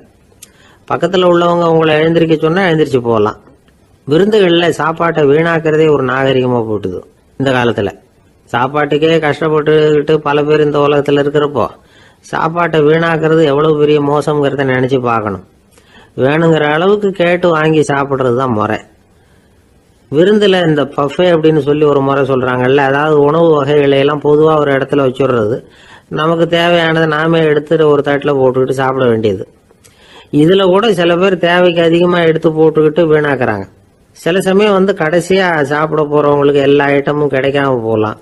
பக்கத்தில் உள்ளவங்க உங்களை எழுந்திரிக்க சொன்னால் எழுந்திரிச்சு போகலாம். விருந்துகளில் சாப்பாட்டை வீணாக்கிறதே ஒரு நாகரிகமாக போட்டுது. இந்த காலத்தில் சாப்பாட்டுக்கே கஷ்டப்பட்டுக்கிட்டு பல பேர் இந்த உலகத்தில் இருக்கிறப்போ சாப்பாட்டை வீணாக்கிறது எவ்வளோ பெரிய மோசங்கிறத நினச்சி பார்க்கணும். வேணுங்கிற அளவுக்கு கேட்டு வாங்கி சாப்பிட்றது தான் முறை. விருந்தில் இந்த பஃபே அப்படின்னு சொல்லி ஒரு முறை சொல்கிறாங்கல்ல, அதாவது உணவு வகைகளையெல்லாம் பொதுவாக ஒரு இடத்துல வச்சுடுறது, நமக்கு தேவையானதை நாமே எடுத்துட்டு ஒரு தட்டில் போட்டுக்கிட்டு சாப்பிட வேண்டியது. இதில் கூட சில பேர் தேவைக்கு அதிகமாக எடுத்து போட்டுக்கிட்டு வீணாக்குறாங்க. சில சமயம் வந்து கடைசியாக சாப்பிட போகிறவங்களுக்கு எல்லா ஐட்டமும் கிடைக்காம போகலாம்.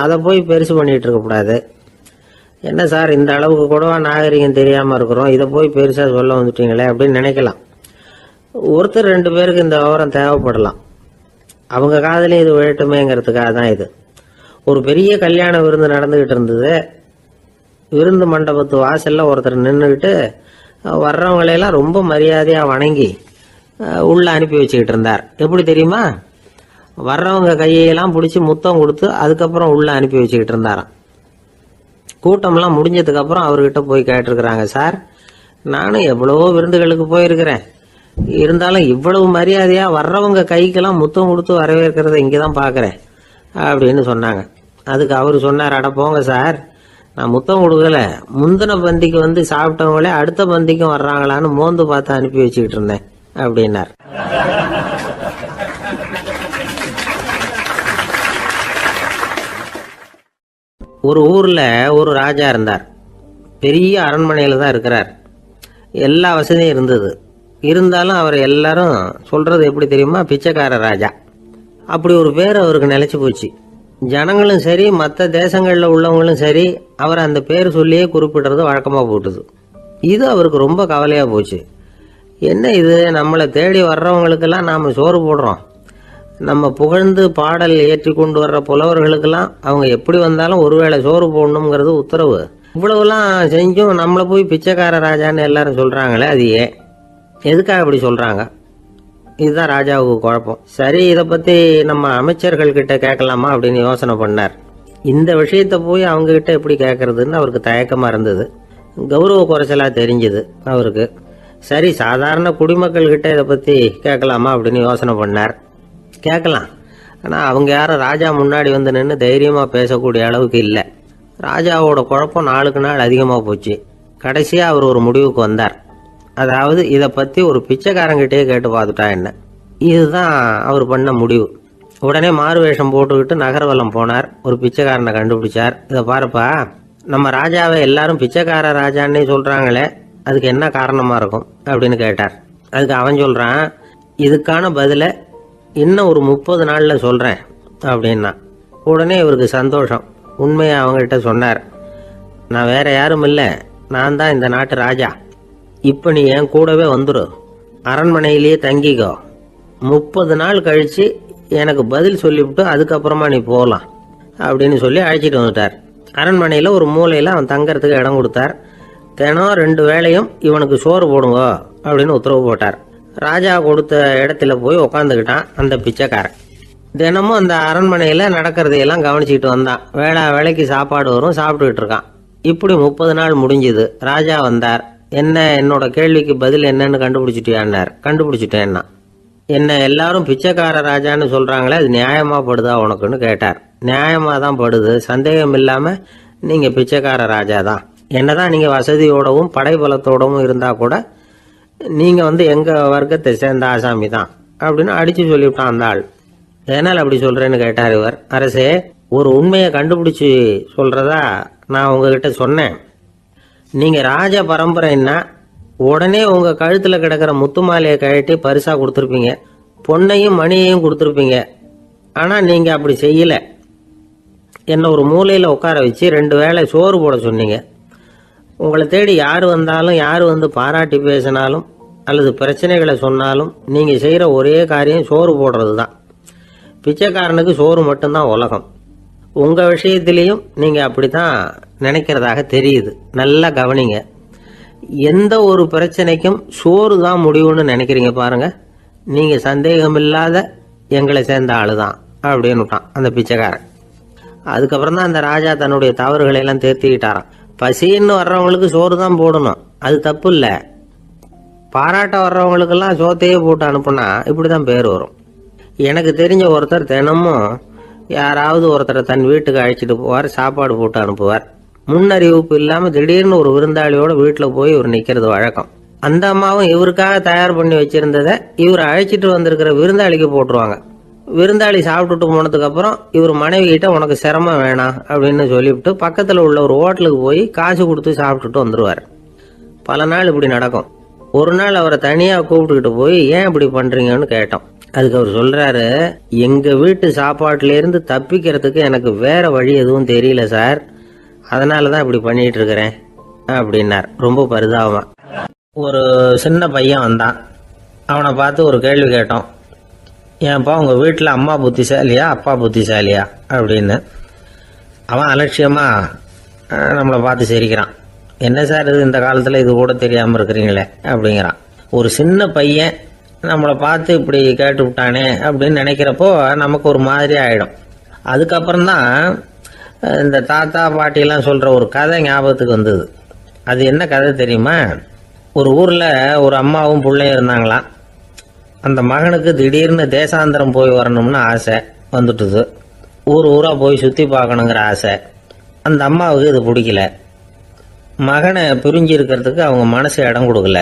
அதை போய் பெருசு பண்ணிகிட்டு இருக்கக்கூடாது. என்ன சார் இந்த அளவுக்கு கூடவா நாகரிகம் தெரியாமல் இருக்கிறோம், இதை போய் பெருசாக சொல்ல வந்துட்டீங்களே அப்படின்னு நினைக்கலாம். ஒருத்தர் 2 பேருக்கு இந்த விவரம் தேவைப்படலாம். அவங்க காதலையும் இது விழட்டுமேங்கிறதுக்காக தான் இது. ஒரு பெரிய கல்யாண விருந்து நடந்துக்கிட்டு இருந்தது. விருந்து மண்டபத்து வாசலில் ஒருத்தர் நின்றுக்கிட்டு வர்றவங்களையெல்லாம் ரொம்ப மரியாதையாக வணங்கி உள்ளே அனுப்பி வச்சுக்கிட்டு இருந்தார். எப்படி தெரியுமா? வர்றவங்க கையெல்லாம் பிடிச்சி முத்தம் கொடுத்து அதுக்கப்புறம் உள்ளே அனுப்பி வச்சுக்கிட்டு இருந்தாராம். கூட்டம்லாம் முடிஞ்சதுக்கப்புறம் அவர்கிட்ட போய் கேட்டிருக்கிறாங்க, சார் நானும் எவ்வளவோ விருந்துகளுக்கு போயிருக்கிறேன், இருந்தாலும் இவ்வளவு மரியாதையாக வர்றவங்க கைக்கெல்லாம் முத்தம் கொடுத்து வரவேற்கிறத இங்கே தான் பார்க்குறேன் அப்படின்னு சொன்னாங்க. அதுக்கு அவர் சொன்னார், அட போங்க சார், நான் முத்தம் கொடுக்கல, முந்தின பந்திக்கு வந்து சாப்பிட்டவங்களே அடுத்த பந்திக்கும் வர்றாங்களான்னு மோந்து பார்த்து அனுப்பி வச்சுக்கிட்டு இருந்தேன் அப்படின்னார். ஒரு ஊர்ல ஒரு ராஜா இருந்தார். பெரிய அரண்மனையில தான் இருக்கிறார். எல்லா வசதியும் இருந்தது. இருந்தாலும் அவர் எல்லாரும் சொல்றது எப்படி தெரியுமா? பிச்சைக்கார ராஜா. அப்படி ஒரு பேர் அவருக்கு நிலைச்சு போச்சு. ஜனங்களும் சரி மற்ற தேசங்களில் உள்ளவங்களும் சரி அவர் அந்த பேர் சொல்லியே குறிப்பிடுறது வழக்கமாக போட்டுது. இது அவருக்கு ரொம்ப கவலையாக போச்சு. என்ன இது, நம்மளை தேடி வர்றவங்களுக்கெல்லாம் நாம் சோறு போடுறோம், நம்ம புகழ்ந்து பாடல் ஏற்றி கொண்டு வர்ற புலவர்களுக்கெல்லாம் அவங்க எப்படி வந்தாலும் ஒருவேளை சோறு போடணுங்கிறது உத்தரவு. இவ்வளவுலாம் செஞ்சும் நம்மளை போய் பிச்சைக்கார ராஜான்னு எல்லாரும் சொல்கிறாங்களே, அது ஏன், எதுக்காக இப்படி சொல்கிறாங்க? இதுதான் ராஜாவுக்கு குழப்பம். சரி, இதை பற்றி நம்ம அமைச்சர்கள் கிட்ட கேட்கலாமா அப்படின்னு யோசனை பண்ணார். இந்த விஷயத்தை போய் அவங்க கிட்ட எப்படி கேட்கறதுன்னு அவருக்கு தயக்கமாக இருந்தது. கௌரவ குறைச்சலாக தெரிஞ்சுது அவருக்கு. சரி, சாதாரண குடிமக்கள் கிட்ட இதை பற்றி கேட்கலாமா அப்படின்னு யோசனை பண்ணார். கேட்கலாம், ஆனால் அவங்க யாரும் ராஜா முன்னாடி வந்து நின்று தைரியமாக பேசக்கூடிய அளவுக்கு இல்லை. ராஜாவோட குழப்பம் நாளுக்கு நாள் அதிகமாக போச்சு. கடைசியாக அவர் ஒரு முடிவுக்கு வந்தார். அதாவது இதை பற்றி ஒரு பிச்சைக்காரங்கிட்டே கேட்டு பார்த்துட்டா என்ன. இதுதான் அவர் பண்ண முடிவு. உடனே மாறு வேஷம் போட்டுக்கிட்டு நகர்வலம் போனார். ஒரு பிச்சைக்காரனை கண்டுபிடிச்சார். இதை பாருப்பா, நம்ம ராஜாவை எல்லாரும் பிச்சைக்கார ராஜான்னே சொல்கிறாங்களே, அதுக்கு என்ன காரணமாக இருக்கும் அப்படின்னு கேட்டார். அதுக்கு அவன் சொல்கிறான், இதுக்கான பதிலை இன்னும் ஒரு 30 நாளில் சொல்கிறேன் அப்படின்னா. உடனே இவருக்கு சந்தோஷம். உண்மையை அவங்ககிட்ட சொன்னார். நான் வேற யாரும் இல்லை, நான் தான் இந்த நாட்டு ராஜா. இப்போ நீ என் கூடவே வந்துடு, அரண்மனையிலேயே தங்கிக்கோ, 30 நாள் கழித்து எனக்கு பதில் சொல்லிவிட்டு அதுக்கப்புறமா நீ போகலாம் அப்படின்னு சொல்லி அழைச்சிட்டு வந்துட்டார். அரண்மனையில் ஒரு மூலையில் அவன் தங்கறதுக்கு இடம் கொடுத்தார். தினம் 2 வேளையும் இவனுக்கு சோறு போடுங்க அப்படின்னு உத்தரவு போட்டார். ராஜா கொடுத்த இடத்துல போய் உக்காந்துக்கிட்டான் அந்த பிச்சைக்காரன். தினமும் அந்த அரண்மனையில் நடக்கிறதையெல்லாம் கவனிச்சுக்கிட்டு வந்தான். வேளைக்கு சாப்பாடு வரும், சாப்பிட்டுக்கிட்டு இருக்கான். இப்படி 30 நாள் முடிஞ்சுது. ராஜா வந்தார். என்ன, என்னோட கேள்விக்கு பதில் என்னன்னு கண்டுபிடிச்சிட்டியான்னார். கண்டுபிடிச்சிட்டேன்னா. என்ன எல்லாரும் பிச்சைக்கார ராஜான்னு சொல்கிறாங்களே, அது நியாயமாக படுதா உனக்குன்னு கேட்டார். நியாயமாக தான் படுது, சந்தேகம் இல்லாமல் நீங்கள் பிச்சைக்கார ராஜா தான். என்னதான் நீங்கள் வசதியோடவும் படைபலத்தோடவும் இருந்தால் கூட நீங்கள் எங்கள் வர்க்கத்தை சேர்ந்த ஆசாமி தான் அப்படின்னு அடித்து சொல்லிவிட்டான் அந்த ஆள். எதனால் அப்படி சொல்கிறேன்னு கேட்டார் இவர். அரசே, ஒரு உண்மையை கண்டுபிடிச்சி சொல்கிறதா நான் உங்ககிட்ட சொன்னேன். நீங்கள் ராஜ பரம்பரைன்னா உடனே உங்கள் கழுத்தில் கிடக்கிற முத்து மாலையை கழட்டி பரிசாக கொடுத்துருப்பீங்க, பொண்ணையும் மணியையும் கொடுத்துருப்பீங்க. ஆனால் நீங்கள் அப்படி செய்யலை. என்னை ஒரு மூலையில் உட்கார வச்சு 2 வேளை சோறு போட சொன்னீங்க. உங்களை தேடி யார் வந்தாலும், யார் பாராட்டி பேசினாலும் அல்லது பிரச்சனைகளை சொன்னாலும் நீங்கள் செய்கிற ஒரே காரியம் சோறு போடுறது தான். பிச்சைக்காரனுக்கு சோறு மட்டும்தான் உலகம். உங்கள் விஷயத்திலையும் நீங்கள் அப்படி தான் நினைக்கிறதாக தெரியுது. நல்லா கவனிங்க. எந்த ஒரு பிரச்சனைக்கும் சோறு தான் முடிவுன்னு நினைக்கிறீங்க பாருங்க. நீங்கள் சந்தேகமில்லாத எங்களை சேர்ந்த ஆளு தான் அப்படின்னுட்டான் அந்த பிச்சைக்காரன். அதுக்கப்புறம் தான் அந்த ராஜா தன்னுடைய தவறுகளை எல்லாம் தேர்த்திக்கிட்டாராம். பசின்னு வர்றவங்களுக்கு சோறு தான் போடணும், அது தப்பு இல்லை. பாராட்ட வர்றவங்களுக்கெல்லாம் சோத்தையே போட்டு அனுப்புனா இப்படி தான் பேர் வரும். எனக்கு தெரிஞ்ச ஒருத்தர் தினமும் யாராவது ஒருத்தரை தன் வீட்டுக்கு அழைச்சிட்டு போவார், சாப்பாடு போட்டு அனுப்புவார். முன்னறிவிப்பு இல்லாமல் திடீர்னு ஒரு விருந்தாளியோட வீட்டில் போய் இவர் நிற்கிறது வழக்கம். அந்த அம்மாவும் இவருக்காக தயார் பண்ணி வச்சிருந்ததை இவர் அழைச்சிட்டு வந்திருக்கிற விருந்தாளிக்கு போட்டுருவாங்க. விருந்தாளி சாப்பிட்டுட்டு போனதுக்கப்புறம் இவர் மனைவி கிட்ட உனக்கு சிரமம் வேணாம் அப்படின்னு சொல்லிவிட்டு பக்கத்தில் உள்ள ஒரு ஹோட்டலுக்கு போய் காசு கொடுத்து சாப்பிட்டுட்டு வந்துடுவார். பல நாள் இப்படி நடக்கும். ஒரு நாள் அவரை தனியாக கூப்பிட்டுக்கிட்டு போய் ஏன் இப்படி பண்ணுறீங்கன்னு கேட்டோம். அதுக்கு அவர் சொல்கிறாரு, எங்கள் வீட்டு சாப்பாட்டிலேருந்து தப்பிக்கிறதுக்கு எனக்கு வேற வழி எதுவும் தெரியல சார், அதனால தான் இப்படி பண்ணிகிட்டு இருக்கிறேன் அப்படின்னார் ரொம்ப பரிதாபமாக. ஒரு சின்ன பையன் வந்தான். அவனை பார்த்து ஒரு கேள்வி கேட்டோம். ஏன்ப்பா உங்கள் வீட்டில் அம்மா புத்திசாலியா அப்பா புத்திசாலியா அப்படின்னு. அவன் அலட்சியமாக நம்மளை பார்த்து சிரிக்கிறான். என்ன சார் இது, இந்த காலத்தில் இது கூட தெரியாமல் இருக்கிறீங்களே அப்படிங்கிறான். ஒரு சின்ன பையன் நம்மளை பார்த்து இப்படி கேட்டு விட்டானே அப்படின்னு நினைக்கிறப்போ நமக்கு ஒரு மாதிரி ஆகிடும். அதுக்கப்புறம்தான் இந்த தாத்தா பாட்டிலாம் சொல்கிற ஒரு கதை ஞாபகத்துக்கு வந்தது. அது என்ன கதை தெரியுமா? ஒரு ஊரில் ஒரு அம்மாவும் பிள்ளையும் இருந்தாங்களாம். அந்த மகனுக்கு திடீர்னு தேசாந்திரம் போய் வரணும்னு ஆசை வந்துட்டுது. ஊராக போய் சுற்றி பார்க்கணுங்கிற ஆசை. அந்த அம்மாவுக்கு இது பிடிக்கல. மகனை பிரிஞ்சு இருக்கிறதுக்கு அவங்க மனசு இடம் கொடுக்கல.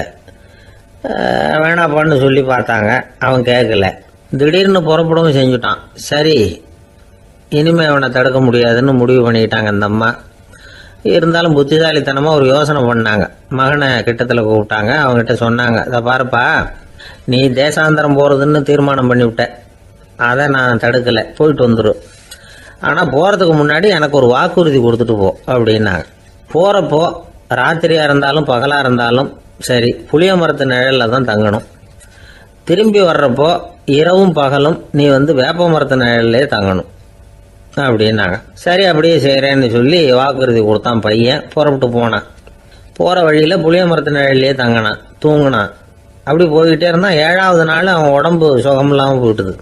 வேணாப்பான்னு சொல்லி பார்த்தாங்க, அவன் கேட்கல. திடீர்னு புறப்படவும் செஞ்சுட்டான். சரி, இனிமேல் அவனை தடுக்க முடியாதுன்னு முடிவு பண்ணிக்கிட்டாங்க அந்த அம்மா. இருந்தாலும் புத்திசாலித்தனமாக ஒரு யோசனை பண்ணாங்க. மகனை கிட்டத்தில் கூப்பிட்டாங்க. அவங்ககிட்ட சொன்னாங்க, இதை பாருப்பா, நீ தேசாந்திரம் போகிறதுன்னு தீர்மானம் பண்ணிவிட்ட, அதை நான் தடுக்கலை, போயிட்டு வந்துடும். ஆனால் போகிறதுக்கு முன்னாடி எனக்கு ஒரு வாக்குறுதி கொடுத்துட்டு போ அப்படின்னாங்க. போகிறப்போ ராத்திரியாக இருந்தாலும் பகலாக இருந்தாலும் சரி புளிய மரத்து நிழலில் தான் தங்கணும். திரும்பி வர்றப்போ இரவும் பகலும் நீ வேப்ப மரத்து நிழல்லே தங்கணும் அப்படின்னாங்க. சரி அப்படியே செய்கிறேன்னு சொல்லி வாக்குறுதி கொடுத்தான் பையன். புறப்பட்டு போனான். போகிற வழியில் புளிய மரத்து நிழல்லே தங்கினான், தூங்கினான். அப்படி போய்கிட்டே இருந்தான். 7ஆவது நாள் அவன் உடம்பு சுகமில்லாமல் போயிட்டுது.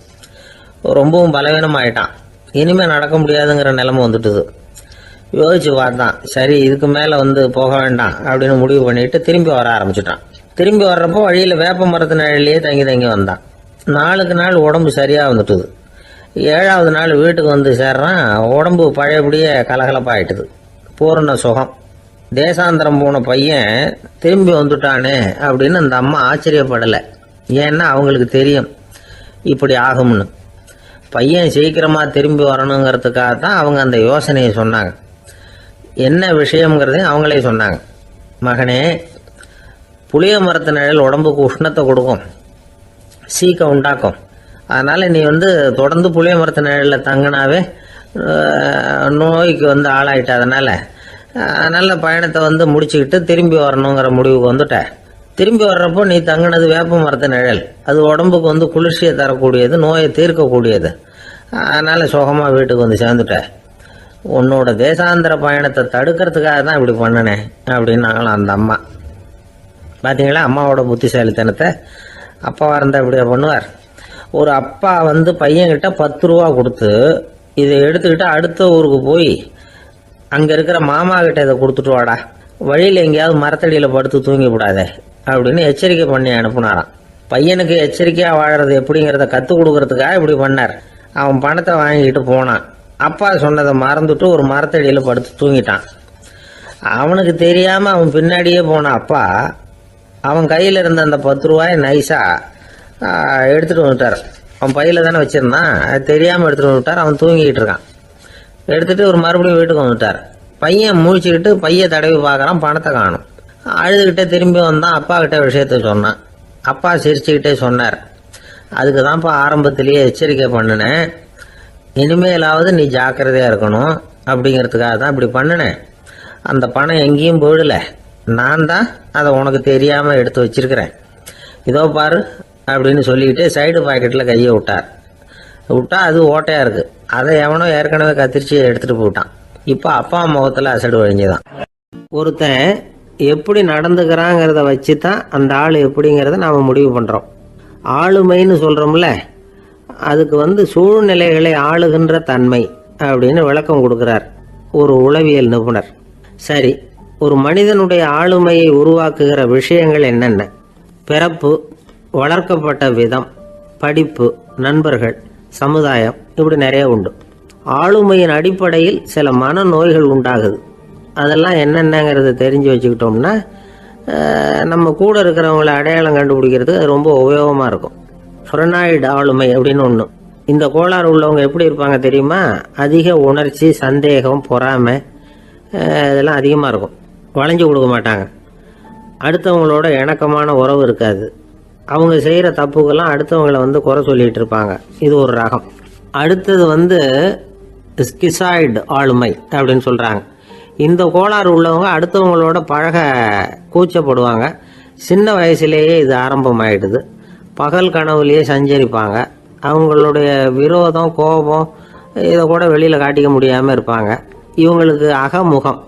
ரொம்பவும் பலவீனமாயிட்டான். இனிமேல் நடக்க முடியாதுங்கிற நிலைமை வந்துட்டுது. யோசிச்சு பார்த்தான். சரி, இதுக்கு மேலே போக வேண்டாம் அப்படின்னு முடிவு பண்ணிட்டு திரும்பி வர ஆரம்பிச்சுட்டான். திரும்பி வர்றப்போ வழியில் வேப்ப மரத்து நிழலையே தங்கி வந்தான். நாளுக்கு நாள் உடம்பு சரியாக வந்துட்டுது. 7ஆவது நாள் வீட்டுக்கு சேர்றான். உடம்பு பழையபடியே கலகலப்பாயிட்டுது. பூரண சுகம். தேசாந்திரம் போன பையன் திரும்பி வந்துட்டானே அப்படின்னு அந்த அம்மா ஆச்சரியப்படலை. ஏன்னா அவங்களுக்கு தெரியும் இப்படி ஆகும்னு. பையன் சீக்கிரமாக திரும்பி வரணுங்கிறதுக்காக தான் அவங்க அந்த யோசனையை சொன்னாங்க. என்ன விஷயங்கிறதையும் அவங்களே சொன்னாங்க. மகனே, புளிய மரத்து நிழல் உடம்புக்கு உஷ்ணத்தை கொடுக்கும், சீக்க உண்டாக்கும். அதனால் நீ தொடர்ந்து புளிய மரத்து நிழலில் தங்கினாவே நோய்க்கு ஆளாயிட்ட. அதனால் நல்ல பயணத்தை முடிச்சுக்கிட்டு திரும்பி வரணுங்கிற முடிவுக்கு வந்துட்ட. திரும்பி வர்றப்போ நீ தங்கினது வேப்ப மரத்து நிழல், அது உடம்புக்கு வந்து குளிர்ச்சியை தரக்கூடியது, நோயை தீர்க்கக்கூடியது. அதனால் சுகமாக வீட்டுக்கு வந்து சேர்ந்துட்ட. உன்னோட தேசாந்திர பயணத்தை தடுக்கிறதுக்காக தான் இப்படி பண்ணினேன் அப்படின்னாங்களாம் அந்த அம்மா. பார்த்தீங்களா அம்மாவோட புத்திசாலித்தனத்தை? அப்பாவாக இருந்தால் இப்படியா பண்ணுவார்? ஒரு அப்பா வந்து பையன்கிட்ட 10 ரூபா கொடுத்து இதை எடுத்துக்கிட்டு அடுத்த ஊருக்கு போய் அங்கே இருக்கிற மாமா கிட்ட இதை கொடுத்துட்டு வாடா, வழியில் எங்கேயாவது மரத்தடியில் படுத்து தூங்கி விடாதே அப்படின்னு எச்சரிக்கை பண்ணி அனுப்புனாராம். பையனுக்கு எச்சரிக்கையாக வாழறது எப்படிங்கிறத கற்றுக் கொடுக்கறதுக்காக இப்படி பண்ணார். அவன் பணத்தை வாங்கிட்டு போனான். அப்பா சொன்னதை மறந்துட்டு ஒரு மரத்தடியில் படுத்து தூங்கிட்டான். அவனுக்கு தெரியாமல் அவன் பின்னாடியே போன அப்பா அவன் கையில் இருந்த அந்த 10 ரூபாயை நைஸாக எடுத்துகிட்டு வந்துட்டார். அவன் பையில் தானே வச்சுருந்தான், அது தெரியாமல் எடுத்துகிட்டு வந்துட்டார். அவன் தூங்கிக்கிட்டு இருக்கான். எடுத்துகிட்டு ஒரு மறுபடியும் வீட்டுக்கு வந்துட்டார். பையன் முழிச்சுக்கிட்டு பையை தடவி பார்க்குறான், பணத்தை காணும். அழுதுகிட்டே திரும்பி வந்தான். அப்பா கிட்ட விஷயத்த சொன்னான். அப்பா சிரிச்சுக்கிட்டே சொன்னார், அதுக்கு தான்ப்பா ஆரம்பத்திலேயே எச்சரிக்கை பண்ணினேன், இனிமேலாவது நீ ஜாக்கிரதையாக இருக்கணும் அப்படிங்கிறதுக்காக தான் இப்படி பண்ணினேன். அந்த பணம் எங்கேயும் போயிடலை, நான் தான் அதை உனக்கு தெரியாமல் எடுத்து வச்சிருக்கிறேன், இதோ பாரு அப்படின்னு சொல்லிக்கிட்டு சைடு பாக்கெட்டில் கையை விட்டா அது ஓட்டையாக இருக்குது. அதை எவனோ ஏற்கனவே கத்திரிச்சு எடுத்துகிட்டு போயிட்டான். இப்போ அப்பா முகத்தில் அசடு வழிஞ்சுதான். ஒருத்தன் எப்படி நடந்துக்கிறாங்கிறத வச்சு தான் அந்த ஆள் எப்படிங்கிறத நாம் முடிவு பண்ணுறோம். ஆளுமைன்னு சொல்கிறோம்ல, அதுக்கு வந்து சூழ்நிலைகளை ஆளுகின்ற தன்மை அப்படின்னு விளக்கம் கொடுக்குறார் ஒரு உளவியல் நிபுணர். சரி, ஒரு மனிதனுடைய ஆளுமையை உருவாக்குகிற விஷயங்கள் என்னென்ன? பிறப்பு, வளர்க்கப்பட்ட விதம், படிப்பு, நண்பர்கள், சமுதாயம், இப்படி நிறைய உண்டு. ஆளுமையின் அடிப்படையில் சில மனநோய்கள் உண்டாகுது. அதெல்லாம் என்னென்னங்கிறத தெரிஞ்சு வச்சுக்கிட்டோம்னா நம்ம கூட இருக்கிறவங்கள அடையாளம் கண்டுபிடிக்கிறது அது ரொம்ப உபயோகமாக இருக்கும். ஃப்ரெனாய்டு ஆளுமை அப்படின்னு ஒன்று. இந்த கோளாறு உள்ளவங்க எப்படி இருப்பாங்க தெரியுமா? அதிக உணர்ச்சி, சந்தேகம், பொறாமை இதெல்லாம் அதிகமாக இருக்கும். வளைஞ்சு கொடுக்க மாட்டாங்க. அடுத்தவங்களோட இணக்கமான உறவு இருக்காது. அவங்க செய்கிற தப்புக்கெல்லாம் அடுத்தவங்களை வந்து குறை சொல்லிகிட்டு இருப்பாங்க. இது ஒரு ரகம். அடுத்தது வந்து ஸ்கிசாய்டு ஆளுமை அப்படின்னு சொல்கிறாங்க. இந்த கோளாறு உள்ளவங்க அடுத்தவங்களோட பழக கூச்சப்படுவாங்க. சின்ன வயசுலேயே இது ஆரம்பமாயிடுது. பகல் கனவுலேயே சஞ்சரிப்பாங்க. அவங்களுடைய விரோதம், கோபம் இதை கூட வெளியில் காட்டிக்க முடியாமல் இருப்பாங்க. இவங்களுக்கு அகமுகம்,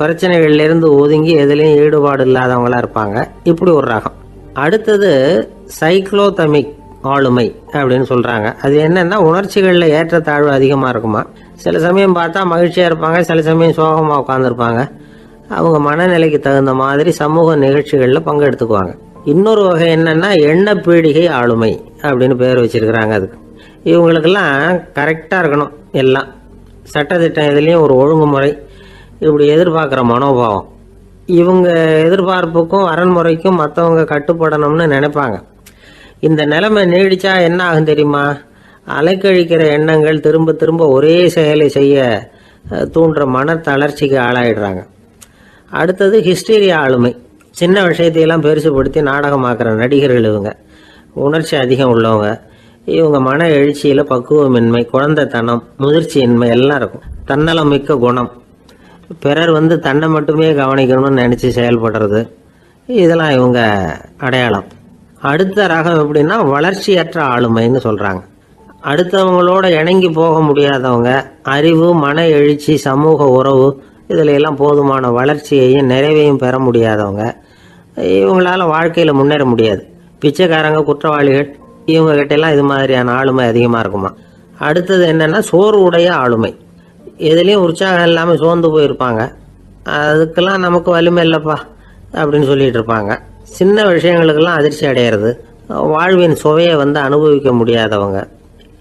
பிரச்சனைகள்லேருந்து ஒதுங்கி எதுலேயும் ஈடுபாடு இல்லாதவங்களாக இருப்பாங்க. இப்படி ஒரு ரகம். அடுத்தது சைக்ளோதமிக் ஆளுமை அப்படின்னு சொல்கிறாங்க. அது என்னென்னா உணர்ச்சிகளில் ஏற்றத்தாழ்வு அதிகமாக இருக்குமா. சில சமயம் பார்த்தா மகிழ்ச்சியாக இருப்பாங்க, சில சமயம் சோகமாக உட்காந்துருப்பாங்க. அவங்க மனநிலைக்கு தகுந்த மாதிரி சமூக நிகழ்ச்சிகளில் பங்கெடுத்துக்குவாங்க. இன்னொரு வகை என்னென்னா எண்ணப்பீடிகை ஆளுமை அப்படின்னு பேர் வச்சிருக்கிறாங்க. அதுக்கு இவங்களுக்கெல்லாம் கரெக்டாக இருக்கணும், எல்லாம் சட்டத்திட்டம், இதுலேயும் ஒரு ஒழுங்குமுறை, இப்படி எதிர்பார்க்குற மனோபாவம். இவங்க எதிர்பார்ப்புக்கும் அரண்முறைக்கும் மற்றவங்க கட்டுப்படணும்னு நினைப்பாங்க. இந்த நிலைமை நீடிச்சா என்ன ஆகும் தெரியுமா? அலைக்கழிக்கிற எண்ணங்கள் திரும்ப திரும்ப ஒரே செயலை செய்ய தூண்டுற மன தளர்ச்சிக்கு ஆளாயிடுறாங்க. அடுத்தது ஹிஸ்டீரியா ஆளுமை. சின்ன விஷயத்தையெல்லாம் பெருசுப்படுத்தி நாடகமாக்குற நடிகர்கள் இவங்க. உணர்ச்சி அதிகம் உள்ளவங்க. இவங்க மன எழுச்சியில் பக்குவமின்மை, குழந்தைத்தனம், முதிர்ச்சியின்மை எல்லாம் இருக்கும். தன்னலம் மிக்க குணம். பிறர் வந்து தன்னை மட்டுமே கவனிக்கணும்னு நினச்சி செயல்படுறது, இதெல்லாம் இவங்க அடையாளம். அடுத்த ரகம் எப்படின்னா வளர்ச்சியற்ற ஆளுமைன்னு சொல்கிறாங்க. அடுத்தவங்களோட இணங்கி போக முடியாதவங்க, அறிவு, மன எழுச்சி, சமூக உறவு இதில் எல்லாம் போதுமான வளர்ச்சியையும் நிறைவையும் பெற முடியாதவங்க. இவங்களால வாழ்க்கையில் முன்னேற முடியாது. பிச்சைக்காரங்க, குற்றவாளிகள், இவங்ககிட்டெல்லாம் இது மாதிரியான ஆளுமை அதிகமாக இருக்குமா. அடுத்தது என்னென்னா சோர்வுடைய ஆளுமை. எதுலேயும் உற்சாகம் இல்லாமல் சோர்ந்து போயிருப்பாங்க. அதுக்கெல்லாம் நமக்கு வலிமை இல்லைப்பா அப்படின்னு சொல்லிட்டு இருப்பாங்க. சின்ன விஷயங்களுக்கெல்லாம் அதிர்ச்சி அடையிறது, வாழ்வின் சுவையை வந்து அனுபவிக்க முடியாதவங்க.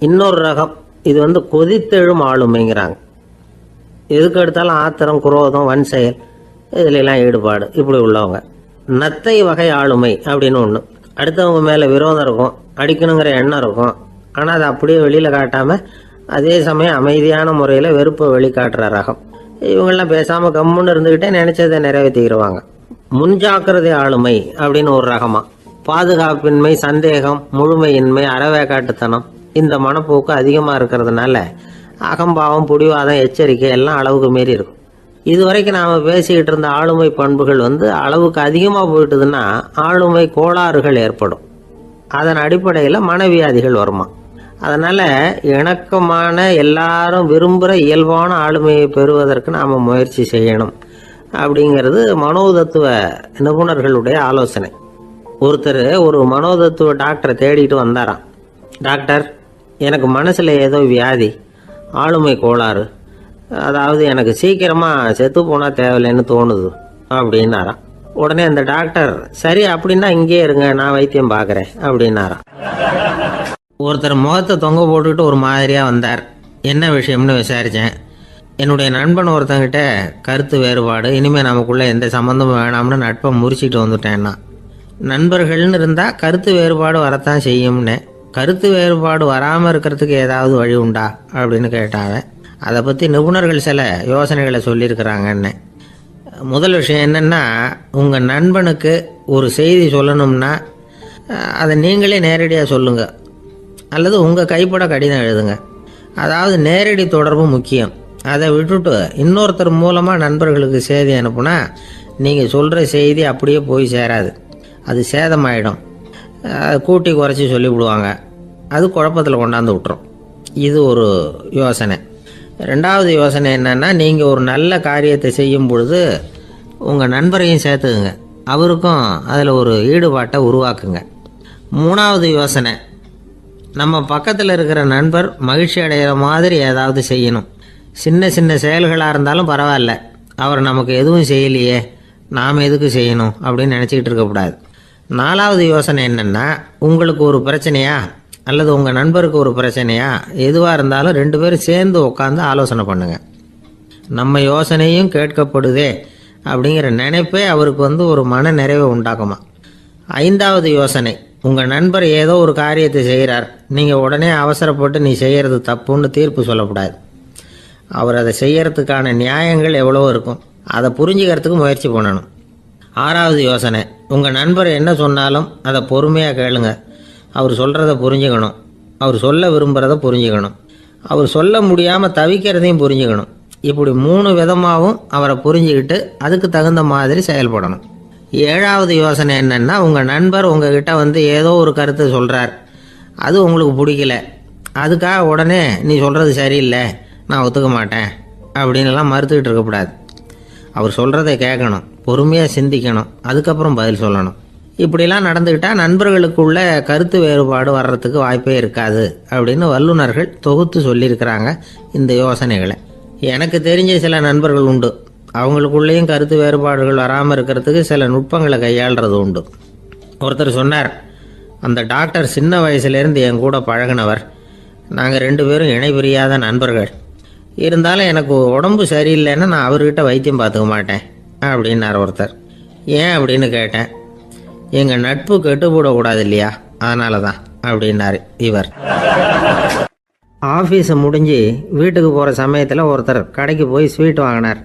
இன்னொரு ரகம், இது வந்து கொதித்தெழும் ஆளுமைங்கிறாங்க. எதுக்கு எடுத்தாலும் ஆத்திரம், குரோதம், வன் செயல் இதுலெல்லாம் ஈடுபாடு, இப்படி உள்ளவங்க. நத்தை வகை ஆளுமை அப்படின்னு ஒன்று. அடுத்தவங்க மேலே விரோதம் இருக்கும், அடிக்கணுங்கிற எண்ணம் இருக்கும். ஆனால் அதை அப்படியே வெளியில் காட்டாமல் அதே சமயம் அமைதியான முறையில் வெறுப்பை வெளிக்காட்டுற ரகம். இவங்கெல்லாம் பேசாமல் கம்முன்னு இருந்துக்கிட்டே நினைச்சதை நிறைவேற்றிக்கிடுவாங்க. முன்ஜாக்கிரதை ஆளுமை அப்படின்னு ஒரு ரகமா. பாதுகாப்பின்மை, சந்தேகம், முழுமையின்மை, அறவேக்காட்டுத்தனம் இந்த மனப்போக்கு அதிகமாக இருக்கிறதுனால அகம்பாவம், புடிவாதம், எச்சரிக்கை எல்லாம் அளவுக்கு மீறி இருக்கும். இதுவரைக்கும் நாம் பேசிக்கிட்டு இருந்த ஆளுமை பண்புகள் அளவுக்கு அதிகமாக போயிட்டுதுன்னா ஆளுமை கோளாறுகள் ஏற்படும். அதன் அடிப்படையில் மனவியாதிகள் வருமா. அதனால் இணக்கமான எல்லாரும் விரும்புகிற இயல்பான ஆளுமையை பெறுவதற்கு நாம் முயற்சி செய்யணும் அப்படிங்கிறது மனோதத்துவ நிபுணர்களுடைய ஆலோசனை. ஒருத்தர் ஒரு மனோதத்துவ டாக்டரை தேடிட்டு வந்தாராம். டாக்டர், எனக்கு மனசில் ஏதோ வியாதி, ஆளுமை கோளாறு, அதாவது எனக்கு சீக்கிரமாக செத்து போனால் தேவையில்லைன்னு தோணுது அப்படின்னாராம். உடனே அந்த டாக்டர், சரி அப்படின்னா இங்கே இருங்க, நான் வைத்தியம் பார்க்குறேன் அப்படின்னாராம். ஒருத்தர் முகத்தை தொங்க போட்டுக்கிட்டு ஒரு மாதிரியாக வந்தார். என்ன விஷயம்னு விசாரித்தேன். என்னுடைய நண்பன் ஒருத்தங்கிட்ட கருத்து வேறுபாடு, இனிமேல் நமக்குள்ளே எந்த சம்மந்தமும் வேணாம்னு நட்பை முறிச்சிட்டு வந்துட்டேன்னா. நண்பர்கள்னு இருந்தால் கருத்து வேறுபாடு வரத்தான் செய்யும்னு. கருத்து வேறுபாடு வராமல் இருக்கிறதுக்கு ஏதாவது வழி உண்டா அப்படின்னு கேட்டாங்க. அதை பற்றி நிபுணர்கள் சில யோசனைகளை சொல்லியிருக்கிறாங்கன்னு. முதல் விஷயம் என்னென்னா, உங்கள் நண்பனுக்கு ஒரு செய்தி சொல்லணும்னா அதை நீங்களே நேரடியாக சொல்லுங்கள், அல்லது உங்கள் கைப்பட கடிதம் எழுதுங்க. அதாவது நேரடி தொடர்பு முக்கியம். அதை விட்டுட்டு இன்னொருத்தர் மூலமாக நண்பர்களுக்கு செய்தி அனுப்புனா நீங்கள் சொல்கிற செய்தி அப்படியே போய் சேராது, அது சேதமாயிடும். கூட்டி குறைச்சி சொல்லிவிடுவாங்க, அது குழப்பத்தில் கொண்டாந்து விட்டுரும். இது ஒரு யோசனை. ரெண்டாவது யோசனை என்னென்னா, நீங்கள் ஒரு நல்ல காரியத்தை செய்யும் பொழுது உங்கள் நண்பரையும் சேர்த்துக்குங்க, அவருக்கும் அதில் ஒரு ஈடுபாட்டை உருவாக்குங்க. மூணாவது யோசனை, நம்ம பக்கத்தில் இருக்கிற நண்பர் மகிழ்ச்சி அடைகிற மாதிரி ஏதாவது செய்யணும். சின்ன சின்ன செயல்களாக இருந்தாலும் பரவாயில்ல, அவர் நமக்கு எதுவும் செய்யலையே, நாம் எதுக்கு செய்யணும் அப்படின்னு நினச்சிக்கிட்டு இருக்கக்கூடாது. நாலாவது யோசனை என்னென்னா, உங்களுக்கு ஒரு பிரச்சனையா அல்லது உங்கள் நண்பருக்கு ஒரு பிரச்சனையா, எதுவாக இருந்தாலும் 2 பேரும் சேர்ந்து உட்காந்து ஆலோசனை பண்ணுங்கள். நம்ம யோசனையும் கேட்கப்படுதே அப்படிங்கிற நினைப்பே அவருக்கு ஒரு மன நிறைவை உண்டாக்குமா. ஐந்தாவது யோசனை, உங்கள் நண்பர் ஏதோ ஒரு காரியத்தை செய்கிறார், நீங்கள் உடனே அவசரப்பட்டு நீ செய்கிறது தப்புன்னு தீர்ப்பு சொல்லக்கூடாது. அவர் அதை செய்யறதுக்கான நியாயங்கள் எவ்வளோ இருக்கும், அதை புரிஞ்சுக்கிறதுக்கு முயற்சி பண்ணணும். ஆறாவது யோசனை, உங்கள் நண்பர் என்ன சொன்னாலும் அதை பொறுமையாக கேளுங்க. அவர் சொல்கிறத புரிஞ்சுக்கணும், அவர் சொல்ல விரும்புகிறத புரிஞ்சுக்கணும், அவர் சொல்ல முடியாமல் தவிக்கிறதையும் புரிஞ்சுக்கணும். இப்படி 3 விதமாகவும் அவரை புரிஞ்சுக்கிட்டு அதுக்கு தகுந்த மாதிரி செயல்படணும். ஏழாவது யோசனை என்னென்னா, உங்கள் நண்பர் உங்ககிட்ட ஏதோ ஒரு கருத்தை சொல்கிறார், அது உங்களுக்கு பிடிக்கல, அதுக்காக உடனே நீ சொல்கிறது சரியில்லை, நான் ஒத்துக்க மாட்டேன் அப்படின்லாம் மறுத்துக்கிட்டு இருக்கக்கூடாது. அவர் சொல்கிறத கேட்கணும், பொறுமையாக சிந்திக்கணும், அதுக்கப்புறம் பதில் சொல்லணும். இப்படிலாம் நடந்துக்கிட்டால் நண்பர்களுக்குள்ள கருத்து வேறுபாடு வர்றதுக்கு வாய்ப்பே இருக்காது அப்படின்னு வல்லுநர்கள் தொகுத்து சொல்லியிருக்கிறாங்க இந்த யோசனைகளை. எனக்கு தெரிஞ்ச சில நண்பர்கள் உண்டு, அவங்களுக்குள்ளேயும் கருத்து வேறுபாடுகள் வராமல் இருக்கிறதுக்கு சில நுட்பங்களை கையாளுறது உண்டு. ஒருத்தர் சொன்னார், அந்த டாக்டர் சின்ன வயசுலேருந்து என் கூட பழகினவர், நாங்கள் 2 பேரும் இணை பிரியாத நண்பர்கள், இருந்தாலும் எனக்கு உடம்பு சரியில்லைன்னா நான் அவர்கிட்ட வைத்தியம் பார்த்துக்க மாட்டேன் அப்படின்னார் ஒருத்தர். ஏன் அப்படின்னு கேட்டேன். எங்கள் நட்பு கெட்டுப்படக்கூடாது இல்லையா, அதனால தான் அப்படின்னார் இவர். ஆஃபீஸை முடிஞ்சு வீட்டுக்கு போகிற சமயத்தில் ஒருத்தர் கடைக்கு போய் ஸ்வீட் வாங்கினார்.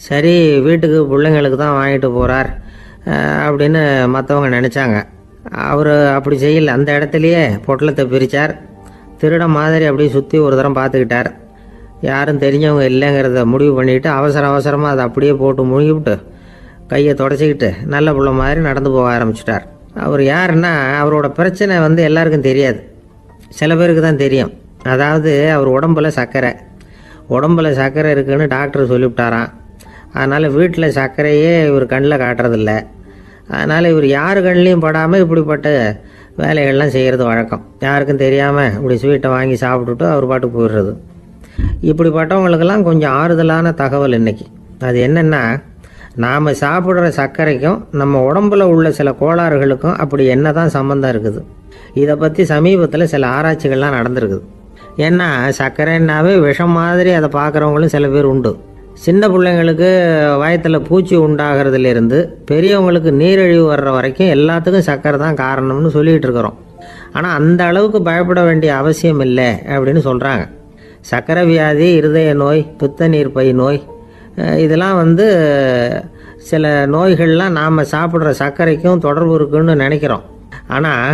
சரி, வீட்டுக்கு பிள்ளைங்களுக்கு தான் வாங்கிட்டு போகிறார் அப்படின்னு மற்றவங்க நினச்சாங்க. அவர் அப்படி செய்யல. அந்த இடத்துலையே பொட்டலத்தை பிரித்தார். திருட மாதிரி அப்படியே சுற்றி ஒரு தரம் பார்த்துக்கிட்டார். யாரும் தெரிஞ்சவங்க இல்லைங்கிறத முடிவு பண்ணிவிட்டு அவசரமாக அதை அப்படியே போட்டு முழுங்கிவிட்டு கையை தொடச்சிக்கிட்டு நல்ல பிள்ளை மாதிரி நடந்து போக ஆரம்பிச்சிட்டார். அவர் யாருன்னா, அவரோட பிரச்சனை எல்லாருக்கும் தெரியாது, சில பேருக்கு தான் தெரியும். அதாவது அவர் உடம்பில் சர்க்கரை இருக்குதுன்னு டாக்டர் சொல்லிவிட்டாராம். அதனால் வீட்டில் சர்க்கரையே இவர் கண்ணில் காட்டுறதில்ல. அதனால் இவர் யார் கண்ணிலையும் படாமல் இப்படிப்பட்ட வேலைகள்லாம் செய்கிறது வழக்கம். யாருக்கும் தெரியாமல் இப்படி ஸ்வீட்டை வாங்கி சாப்பிட்டுட்டு அவர் பாட்டுக்கு போயிடுறது. இப்படிப்பட்டவங்களுக்கெல்லாம் கொஞ்சம் ஆறுதலான தகவல் இன்றைக்கி. அது என்னென்னா, நாம் சாப்பிட்ற சர்க்கரைக்கும் நம்ம உடம்பில் உள்ள சில கோளாறுகளுக்கும் அப்படி என்ன தான் சம்மந்தம் இருக்குது. இதை பற்றி சமீபத்தில் சில ஆராய்ச்சிகள்லாம் நடந்திருக்குது. ஏன்னா சர்க்கரைன்னாவே விஷம் மாதிரி அதை பார்க்குறவங்களும் சில பேர் உண்டு. சின்ன பிள்ளைங்களுக்கு வயத்தில் பூச்சி உண்டாகிறதுலேருந்து பெரியவங்களுக்கு நீரிழிவு வர்ற வரைக்கும் எல்லாத்துக்கும் சர்க்கரை தான் காரணம்னு சொல்லிகிட்டு இருக்கிறோம். ஆனால் அந்த அளவுக்கு பயப்பட வேண்டிய அவசியம் இல்லை அப்படின்னு சொல்கிறாங்க. சர்க்கரை வியாதி, இருதய நோய், பித்த நீர் பை நோய், இதெல்லாம் சில நோய்கள்லாம் நாம் சாப்பிட்ற சர்க்கரைக்கும் தொடர்பு இருக்குன்னு நினைக்கிறோம். ஆனால்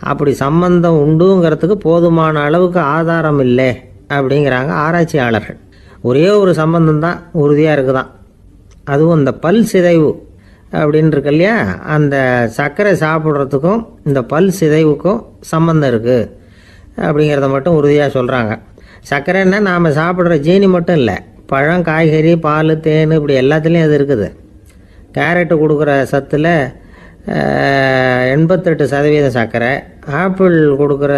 அப்படி சம்பந்தம் உண்டுங்கிறதுக்கு போதுமான அளவுக்கு ஆதாரம் இல்லை அப்படிங்கிறாங்க ஆராய்ச்சியாளர்கள். ஒரே ஒரு சம்பந்தம் தான் உறுதியாக இருக்குதான். அதுவும் இந்த பல் சிதைவு அப்படின்னு இருக்கு இல்லையா, அந்த சர்க்கரை சாப்பிட்றதுக்கும் இந்த பல் சிதைவுக்கும் சம்மந்தம் இருக்குது அப்படிங்கிறத மட்டும் உறுதியாக சொல்கிறாங்க. சர்க்கரைன்னா நாம் சாப்பிட்ற ஜீனி மட்டும் இல்லை, பழம், காய்கறி, பால், தேன் இப்படி எல்லாத்துலேயும் அது இருக்குது. கேரட்டு கொடுக்குற சத்தில் 88% சர்க்கரை, ஆப்பிள் கொடுக்குற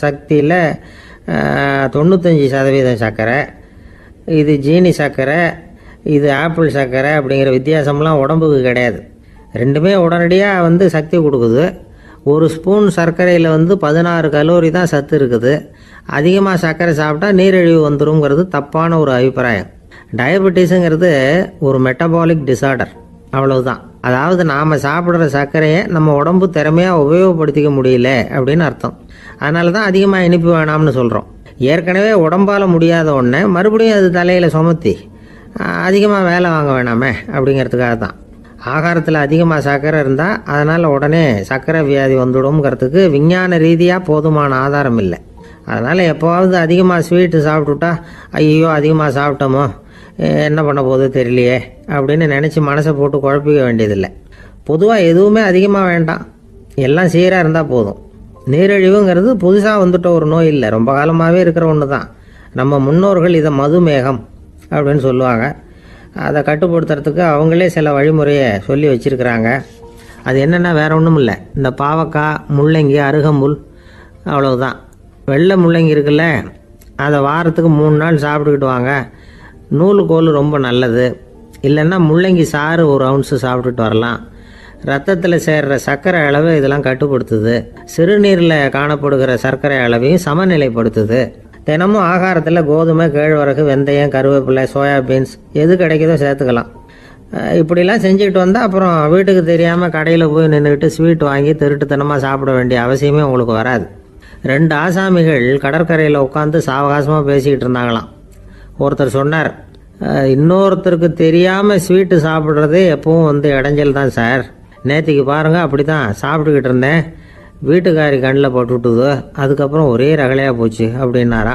சக்தியில் 95% சர்க்கரை. இது ஜீனி சர்க்கரை, இது ஆப்பிள் சர்க்கரை அப்படிங்கிற வித்தியாசம்லாம் உடம்புக்கு கிடையாது. ரெண்டுமே உடனடியாக சக்தி கொடுக்குது. ஒரு ஸ்பூன் சர்க்கரையில் 16 கலோரி தான் சத்து இருக்குது. அதிகமாக சர்க்கரை சாப்பிட்டா நீரிழிவு வந்துருங்கிறது தப்பான ஒரு அபிப்பிராயம். டயபெட்டிஸுங்கிறது ஒரு மெட்டபாலிக் டிசார்டர், அவ்வளவுதான். அதாவது நாம் சாப்பிட்ற சர்க்கரையை நம்ம உடம்பு திறமையாக உபயோகப்படுத்திக்க முடியல அப்படின்னு அர்த்தம். அதனால தான் அதிகமாக இனிப்பு வேணாம்னு சொல்கிறோம். ஏற்கனவே உடம்பால் முடியாத ஒன்றை மறுபடியும் அது தலையில் சுமத்தி அதிகமாக வேலை வாங்க வேணாமே அப்படிங்கிறதுக்காக தான். ஆகாரத்தில் அதிகமாக சர்க்கரை இருந்தால் அதனால் உடனே சர்க்கரை வியாதி வந்துடும்ங்கிறதுக்கு விஞ்ஞான ரீதியாக போதுமான ஆதாரம் இல்லை. அதனால் எப்போவாவது அதிகமாக ஸ்வீட்டு சாப்பிட்டுட்டா ஐயோ அதிகமாக சாப்பிட்டோமோ என்ன பண்ண போகுது தெரியலையே அப்படின்னு நினச்சி மனசை போட்டு குழப்பிக்க வேண்டியதில்லை. பொதுவாக எதுவுமே அதிகமாக வேண்டாம், எல்லாம் சீராக இருந்தால் போதும். நீரிழிவுங்கிறது புதுசாக வந்துட்ட ஒரு நோய் இல்லை, ரொம்ப காலமாகவே இருக்கிற ஒன்று தான். நம்ம முன்னோர்கள் இதை மதுமேகம் அப்படின்னு சொல்லுவாங்க. அதை கட்டுப்படுத்துறதுக்கு அவங்களே சில வழிமுறையை சொல்லி வச்சுருக்கிறாங்க. அது என்னென்னா வேறு ஒன்றும் இல்லை, இந்த பாவக்காய், முள்ளங்கி, அருகம்புல், அவ்வளவுதான். வெள்ளை முள்ளங்கி இருக்குல்ல, அதை வாரத்துக்கு 3 நாள் சாப்பிட்டுக்கிட்டு வாங்க. நூலுக்கோல் ரொம்ப நல்லது. இல்லைன்னா முள்ளங்கி சாறு 1 ounce சாப்பிட்டுட்டு வரலாம். ரத்தத்தில் சேர்கிற சர்க்கரை அளவை இதெல்லாம் கட்டுப்படுத்துது. சிறுநீரில் காணப்படுகிற சர்க்கரை அளவையும் சமநிலைப்படுத்துது. தினமும் ஆகாரத்தில் கோதுமை, கேழ்வரகு, வெந்தயம், கருவேப்பிலை, சோயாபீன்ஸ் எது கிடைக்குதோ சேர்த்துக்கலாம். இப்படிலாம் செஞ்சுக்கிட்டு வந்தால் அப்புறம் வீட்டுக்கு தெரியாமல் கடையில் போய் நின்றுக்கிட்டு ஸ்வீட் வாங்கி திருட்டுத்தனமாக சாப்பிட வேண்டிய அவசியமே உங்களுக்கு வராது. 2 ஆசாமிகள் கடற்கரையில் உட்காந்து சாவகாசமாக பேசிக்கிட்டு இருந்தாங்களாம். ஒருத்தர் சொன்னார், இன்னொருத்தருக்கு தெரியாமல் ஸ்வீட்டு சாப்பிட்றதே எப்பவும் இடைஞ்சல் தான் சார். நேற்றுக்கு பாருங்கள் அப்படி தான் சாப்பிட்டுக்கிட்டு இருந்தேன், வீட்டுக்காரி கண்ணில் போட்டுவிட்டுது, அதுக்கப்புறம் ஒரே ரகலையாக போச்சு அப்படின்னாரா.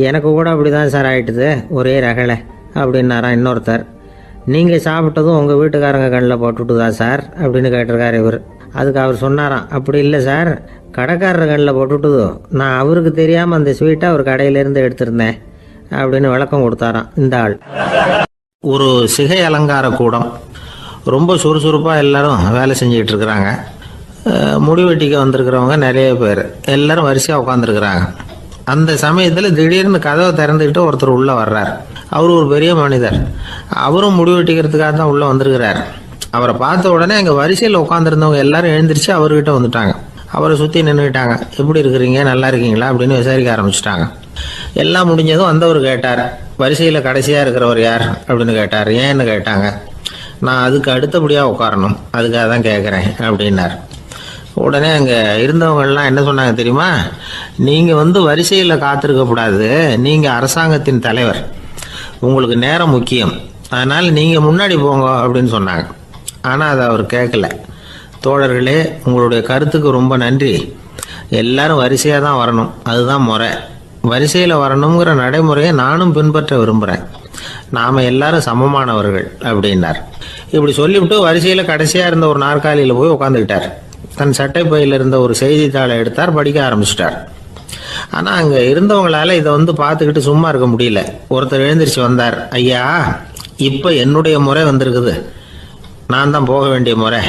எனக்கு கூட அப்படி தான் சார் ஆகிட்டுது, ஒரே ரகலை அப்படின்னாரா இன்னொருத்தர். நீங்கள் சாப்பிட்டதும் உங்கள் வீட்டுக்காரங்க கண்ணில் போட்டுவிட்டுதா சார் அப்படின்னு கேட்டிருக்காரு இவர். அதுக்கு அவர் சொன்னாராம், அப்படி இல்லை சார், கடைக்காரர் கண்ணில் போட்டுவிட்டுதோ, நான் அவருக்கு தெரியாமல் அந்த ஸ்வீட்டை அவர் கடையிலேருந்து எடுத்திருந்தேன் அப்படின்னு விளக்கம் கொடுத்தாராம் இந்த ஆள். ஒரு சிகை அலங்கார கூடம், ரொம்ப சுறுசுறுப்பாக எல்லாரும் வேலை செஞ்சுக்கிட்டு இருக்கிறாங்க. முடிவெட்டிக்க வந்திருக்கிறவங்க நிறைய பேர், எல்லாரும் வரிசையாக உட்காந்துருக்குறாங்க. அந்த சமயத்தில் திடீர்னு கதவை திறந்துக்கிட்டு ஒருத்தர் உள்ளே வர்றார். அவர் ஒரு பெரிய மனிதர், அவரும் முடிவெட்டிக்கிறதுக்காக தான் உள்ளே வந்திருக்கிறார். அவரை பார்த்த உடனே அங்கே வரிசையில் உட்காந்துருந்தவங்க எல்லாரும் எழுந்திரிச்சு அவர்கிட்ட வந்துட்டாங்க. அவரை சுற்றி நின்றுக்கிட்டாங்க. எப்படி இருக்கிறீங்க, நல்லா இருக்கீங்களா அப்படின்னு விசாரிக்க ஆரம்பிச்சிட்டாங்க. எல்லாம் முடிஞ்சதும் வந்தவர் கேட்டார், வரிசையில் கடைசியாக இருக்கிறவர் யார் அப்படின்னு கேட்டார். ஏன்னு கேட்டாங்க. நான் அதுக்கு அடுத்தபடியாக உட்காரணும், அதுக்காக தான் கேட்குறேன் அப்படின்னார். உடனே அங்கே இருந்தவங்கள்லாம் என்ன சொன்னாங்க தெரியுமா, நீங்கள் வரிசையில் காத்திருக்கக்கூடாது, நீங்கள் அரசாங்கத்தின் தலைவர், உங்களுக்கு நேரம் முக்கியம், அதனால் நீங்கள் முன்னாடி போங்க அப்படின்னு சொன்னாங்க. ஆனால் அதை அவர் கேட்கல. தோழர்களே, உங்களுடைய கருத்துக்கு ரொம்ப நன்றி. எல்லாரும் வரிசையாக தான் வரணும், அதுதான் முறை. வரிசையில் வரணுங்கிற நடைமுறையை நானும் பின்பற்ற விரும்புகிறேன். நாம் எல்லாரும் சமமானவர்கள் அப்படின்னார். இப்படி சொல்லிவிட்டு வரிசையில் கடைசியாக இருந்த ஒரு நாற்காலியில் போய் உட்காந்துக்கிட்டார். தன் சட்டை பையில் இருந்த ஒரு செய்தித்தாளை எடுத்தார், படிக்க ஆரம்பிச்சிட்டார். ஆனால் அங்கே இருந்தவங்களால இதை பார்த்துக்கிட்டு சும்மா இருக்க முடியல. ஒருத்தர் எழுந்திரிச்சு வந்தார். ஐயா, இப்போ என்னுடைய முறை வந்திருக்குது, நான் தான் போக வேண்டிய முறை.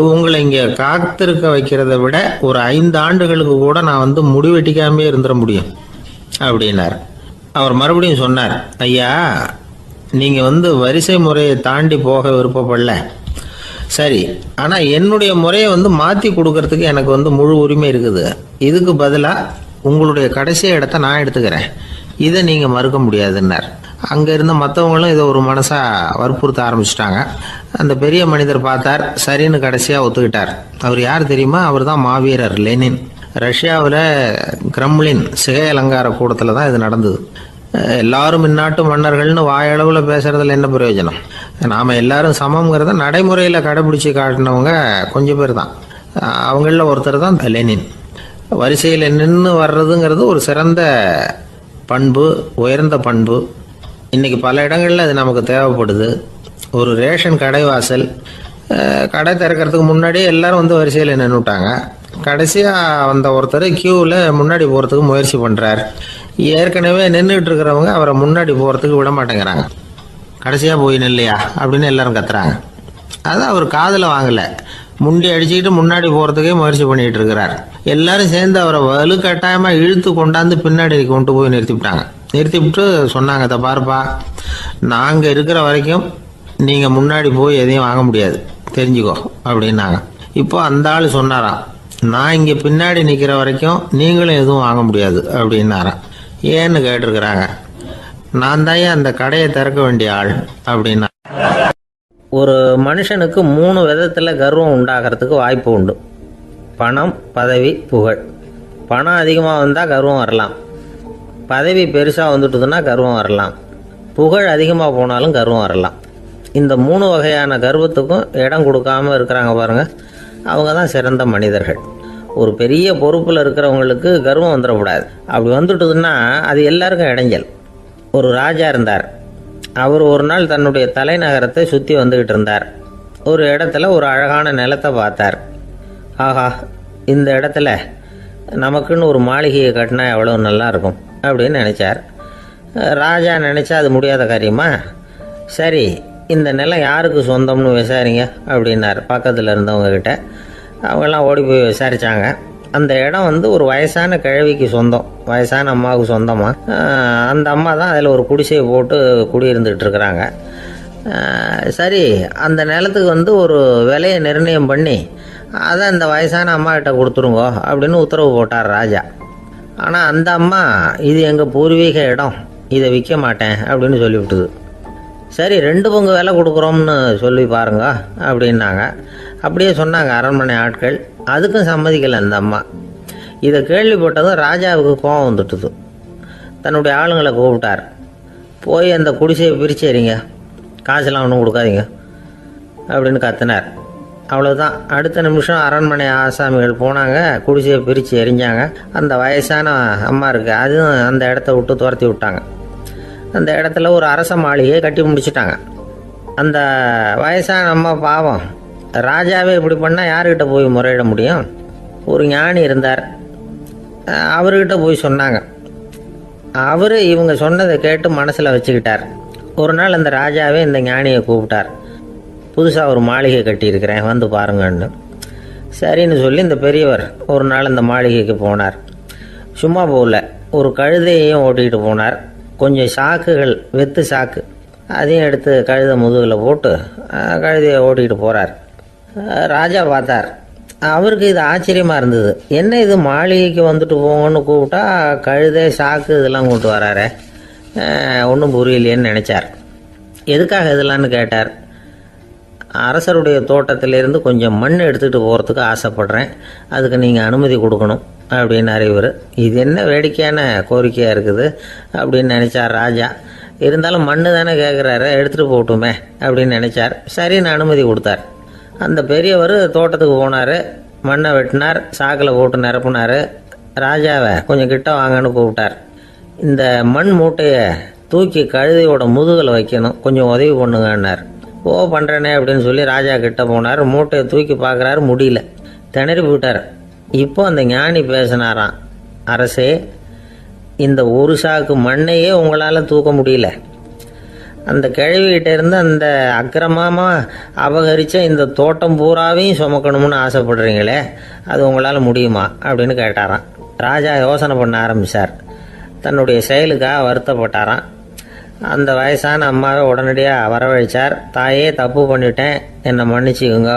உங்களை இங்கே காத்திருக்க வைக்கிறத விட ஒரு 5 ஆண்டுகளுக்கு கூட நான் முடிவெட்டிக்காமே இருந்துட முடியும் அப்படின்னார். அவர் மறுபடியும் சொன்னார், ஐயா, நீங்கள் வரிசை முறையை தாண்டி போக விருப்பப்படல, சரி, ஆனால் என்னுடைய முறையை மாற்றி கொடுக்கறதுக்கு எனக்கு முழு உரிமை இருக்குது. இதுக்கு பதிலாக உங்களுடைய கடைசி இடத்த நான் எடுத்துக்கிறேன், இதை நீங்கள் மறுக்க முடியாதுன்னார். அங்கே இருந்த மற்றவங்களும் இதை ஒரு மனசாக வற்புறுத்த ஆரம்பிச்சிட்டாங்க. அந்த பெரிய மனிதர் பார்த்தார், சரின்னு கடைசியாக ஒத்துக்கிட்டார். அவர் யார் தெரியுமா? அவர் தான் மாவீரர் லெனின். ரஷ்யாவில் கிரெம்ளின் சிகை அலங்கார கூடத்தில் தான் இது நடந்தது. எல்லாரும் இந்நாட்டு மன்னர்கள்னு வாயளவில் பேசுறதுல என்ன பிரயோஜனம்? நாம் எல்லாரும் சமம்ங்கிறத நடைமுறையில் கடைபிடிச்சி காட்டினவங்க கொஞ்சம் பேர் தான். அவங்களில் ஒருத்தர் தான் லெனின். வரிசையில் நின்று வர்றதுங்கிறது ஒரு சிறந்த பண்பு, உயர்ந்த பண்பு. இன்றைக்கி பல இடங்களில் அது நமக்கு தேவைப்படுது. ஒரு ரேஷன் கடை வாசல். கடை திறக்கிறதுக்கு முன்னாடி எல்லாரும் வந்து வரிசையில் நின்றுட்டாங்க. கடைசியாக வந்த ஒருத்தர் கியூவில் முன்னாடி போகிறதுக்கு முயற்சி பண்ணுறார். ஏற்கனவே நின்றுட்டு இருக்கிறவங்க அவரை முன்னாடி போகிறதுக்கு விட மாட்டேங்கிறாங்க. கடைசியாக போய் நில்லையா அப்படின்னு எல்லாரும் கத்துறாங்க. அதான் அவர் காதில் வாங்கலை. முண்டி அடிச்சுக்கிட்டு முன்னாடி போகிறதுக்கே முயற்சி பண்ணிகிட்டு இருக்கிறார். எல்லாரும் சேர்ந்து அவரை வலுக்கட்டாயமாக இழுத்து கொண்டாந்து பின்னாடி கொண்டு போய் நிறுத்திவிட்டு சொன்னாங்க, இதை பாருப்பா, நாங்கள் இருக்கிற வரைக்கும் நீங்கள் முன்னாடி போய் எதையும் வாங்க முடியாது, தெரிஞ்சுக்கோ அப்படின்னாங்க. இப்போ அந்த ஆள் சொன்னாராம், நான் இங்கே பின்னாடி நிற்கிற வரைக்கும் நீங்களும் எதுவும் வாங்க முடியாது அப்படின்னாராம். ஏன்னு கேட்டிருக்கிறாங்க. நான் தான் அந்த கடையை திறக்க வேண்டிய ஆள் அப்படின்னா. ஒரு மனுஷனுக்கு 3 விதத்தில் கர்வம் உண்டாகிறதுக்கு வாய்ப்பு உண்டு. பணம், பதவி, புகழ். பணம் அதிகமாக வந்தால் கர்வம் வரலாம். பதவி பெருசாக வந்துட்டுதுன்னா கர்வம் வரலாம். புகழ் அதிகமாக போனாலும் கர்வம் வரலாம். இந்த 3 வகையான கர்வத்துக்கும் இடம் கொடுக்காமல் இருக்கிறாங்க பாருங்கள், அவங்க தான் சிறந்த மனிதர்கள். ஒரு பெரிய பொறுப்பில் இருக்கிறவங்களுக்கு கர்வம் வந்துடக்கூடாது. அப்படி வந்துட்டுதுன்னா அது எல்லாருக்கும் இடைஞ்சல். ஒரு ராஜா இருந்தார். அவர் ஒரு நாள் தன்னுடைய தலைநகரத்தை சுற்றி வந்துக்கிட்டு இருந்தார். ஒரு இடத்துல ஒரு அழகான நிலத்தை பார்த்தார். ஆஹா, இந்த இடத்துல நமக்குன்னு ஒரு மாளிகையை கட்டினா எவ்வளோ நல்லா இருக்கும் அப்படின்னு நினச்சார். ராஜா நினச்சா அது முடியாத காரியமா? சரி, இந்த நிலம் யாருக்கு சொந்தம்னு விசாரிங்க அப்படின்னார் பக்கத்தில் இருந்தவங்கக்கிட்ட. அவங்கெல்லாம் ஓடி போய் விசாரித்தாங்க. அந்த இடம் வந்து ஒரு வயசான கிழவிக்கு சொந்தம், வயசான அம்மாவுக்கு சொந்தமாக. அந்த அம்மா தான் அதில் ஒரு குடிசையை போட்டு குடியிருந்துகிட்டு இருக்கிறாங்க. சரி, அந்த நிலத்துக்கு வந்து ஒரு விலையை நிர்ணயம் பண்ணி அதை அந்த வயசான அம்மாக்கிட்ட கொடுத்துருங்கோ அப்படின்னு உத்தரவு போட்டார் ராஜா. ஆனால் அந்த அம்மா, இது எங்கள் பூர்வீக இடம், இதை விற்க மாட்டேன் அப்படின்னு சொல்லிவிட்டுது. சரி, 2 பங்கு விலை கொடுக்குறோம்னு சொல்லி பாருங்க அப்படின்னாங்க. அப்படியே சொன்னாங்க அரண்மனை ஆட்கள். அதுக்கும் சம்மதிக்கலை அந்த அம்மா. இதை கேள்விப்பட்டதும் ராஜாவுக்கு கோபம் வந்துட்டுது. தன்னுடைய ஆளுங்களை கூப்பிட்டார். போய் அந்த குடிசையை பிரித்து எறிங்க, காசெல்லாம் ஒன்றும் கொடுக்காதீங்க அப்படின்னு கத்தினார். அவ்வளோதான். அடுத்த நிமிஷம் அரண்மனை ஆசாமிகள் போனாங்க, குடிசையை பிரித்து எரிஞ்சாங்க. அந்த வயசான அம்மா இருக்குது, அதுவும் அந்த இடத்த விட்டு துரத்தி விட்டாங்க. அந்த இடத்துல ஒரு அரச மாளிகையை கட்டி முடிச்சிட்டாங்க. அந்த வயசான அம்மா பாவம், ராஜாவே இப்படி பண்ணால் யார்கிட்ட போய் முறையிட முடியும்? ஒரு ஞானி இருந்தார், அவர்கிட்ட போய் சொன்னாங்க. அவர் இவங்க சொன்னதை கேட்டு மனசில் வச்சுக்கிட்டார். ஒரு நாள் அந்த ராஜாவே இந்த ஞானியை கூப்பிட்டார். புதுசாக ஒரு மாளிகை கட்டியிருக்கிறேன், வந்து பாருங்கன்னு. சரின்னு சொல்லி இந்த பெரியவர் ஒரு நாள் இந்த மாளிகைக்கு போனார். சும்மா போகல, ஒரு கழுதையையும் ஓட்டிக்கிட்டு போனார். கொஞ்சம் சாக்குகள், வெத்து சாக்கு, அதையும் எடுத்து கழுதை முதுகில் போட்டு கழுதையை ஓட்டிக்கிட்டு போகிறார். ராஜா பார்த்தார். அவருக்கு இது ஆச்சரியமாக இருந்தது. என்ன இது, மாளிகைக்கு வந்துட்டு போங்கன்னு கூப்பிட்டா கழுதை, சாக்கு இதெல்லாம் கொண்டு வராரு, ஒன்றும் புரியலையேன்னு நினச்சார். எதுக்காக இதெல்லாம்னு கேட்டார். அரசருடைய தோட்டத்திலேருந்து கொஞ்சம் மண் எடுத்துகிட்டு போகிறதுக்கு ஆசைப்பட்றேன், அதுக்கு நீங்கள் அனுமதி கொடுக்கணும் அப்படின்னாரு இவர். இது என்ன வேடிக்கையான கோரிக்கையாக இருக்குது அப்படின்னு நினச்சார் ராஜா. இருந்தாலும் மண் தானே கேட்குறாரு, எடுத்துகிட்டு போகட்டுமே அப்படின்னு நினச்சார். சரின்னு அனுமதி கொடுத்தார். அந்த பெரியவர் தோட்டத்துக்கு போனார், மண்ணை வெட்டினார், சாக்கில் போட்டு நிரப்புனார். ராஜாவை கொஞ்சம் கிட்ட வாங்கன்னு கூப்பிட்டார். இந்த மண் மூட்டையை தூக்கி கழுதையோட முதுகில் வைக்கணும், கொஞ்சம் உதவி பண்ணுங்கன்னார். ஓ, பண்ணுறேனே அப்படின்னு சொல்லி ராஜா கிட்ட போனார். மூட்டையை தூக்கி பார்க்குறாரு, முடியல, திணறி போயிட்டார். இப்போ அந்த ஞானி பேசினாராம். அரசே, இந்த ஒரு சாக்கு மண்ணையே உங்களால் தூக்க முடியல, அந்த கிழவிகிட்ட இருந்து அந்த அக்கிரமமாக அபகரித்த இந்த தோட்டம் பூராவையும் சுமக்கணும்னு ஆசைப்படுறீங்களே, அது உங்களால் முடியுமா அப்படின்னு கேட்டாராம். ராஜா யோசனை பண்ண ஆரம்பித்தார். தன்னுடைய செயலுக்காக வருத்தப்பட்டாராம். அந்த வயசான அம்மாவை உடனடியாக வரவழைச்சார். தாயே, தப்பு பண்ணிட்டேன், என்னை மன்னிச்சுக்குங்க,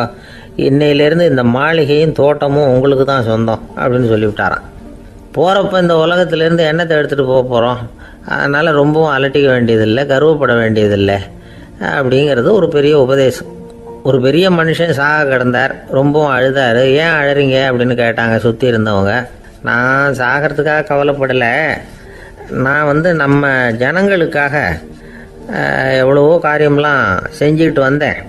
இன்னையிலேருந்து இந்த மாளிகையும் தோட்டமும் உங்களுக்கு தான் சொந்தம் அப்படின்னு சொல்லிவிட்டாராம். போகிறப்ப இந்த உலகத்திலேருந்து எண்ணத்தை எடுத்துகிட்டு போக போகிறோம், அதனால் ரொம்பவும் அலட்டிக்க வேண்டியதில்லை, கர்வப்பட வேண்டியதில்லை அப்படிங்கிறது ஒரு பெரிய உபதேசம். ஒரு பெரிய மனுஷன் சாக கிடந்தார், ரொம்பவும் அழுதார். ஏன் அழறீங்க அப்படின்னு கேட்டாங்க சுற்றி இருந்தவங்க. நான் சாகிறதுக்காக கவலைப்படலை, நான் நம்ம ஜனங்களுக்காக எவ்வளவோ காரியம்லாம் செஞ்சுக்கிட்டு வந்தேன்.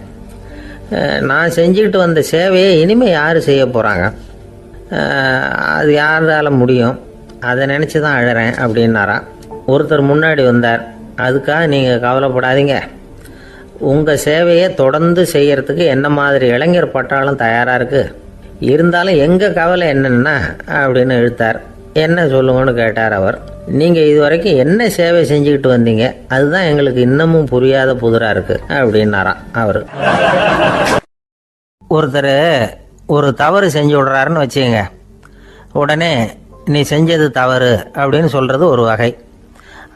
நான் செஞ்சுக்கிட்டு வந்த சேவையை இனிமேல் யார் செய்ய போகிறாங்க, அது யாரால் முடியும், அதை நினச்சி தான் அழறேன் அப்படின்னாராம். ஒருத்தர் முன்னாடி வந்தார். அதுக்காக நீங்கள் கவலைப்படாதீங்க, உங்கள் சேவையை தொடர்ந்து செய்யறதுக்கு என்ன மாதிரி இளைஞர் பட்டாலும் தயாராக இருக்குது. இருந்தாலும் எங்கள் கவலை என்னென்னா அப்படின்னு இழுத்தார். என்ன சொல்லுங்கன்னு கேட்டார் அவர். நீங்கள் இது வரைக்கும் என்ன சேவை செஞ்சுக்கிட்டு வந்தீங்க, அதுதான் எங்களுக்கு இன்னமும் புரியாத புதிராக இருக்குது அப்படின்னாராம் அவர். ஒருத்தர் ஒரு தவறு செஞ்சு விடுறாருன்னு வச்சுக்கோங்க. உடனே நீ செஞ்சது தவறு அப்படின்னு சொல்கிறது ஒரு வகை.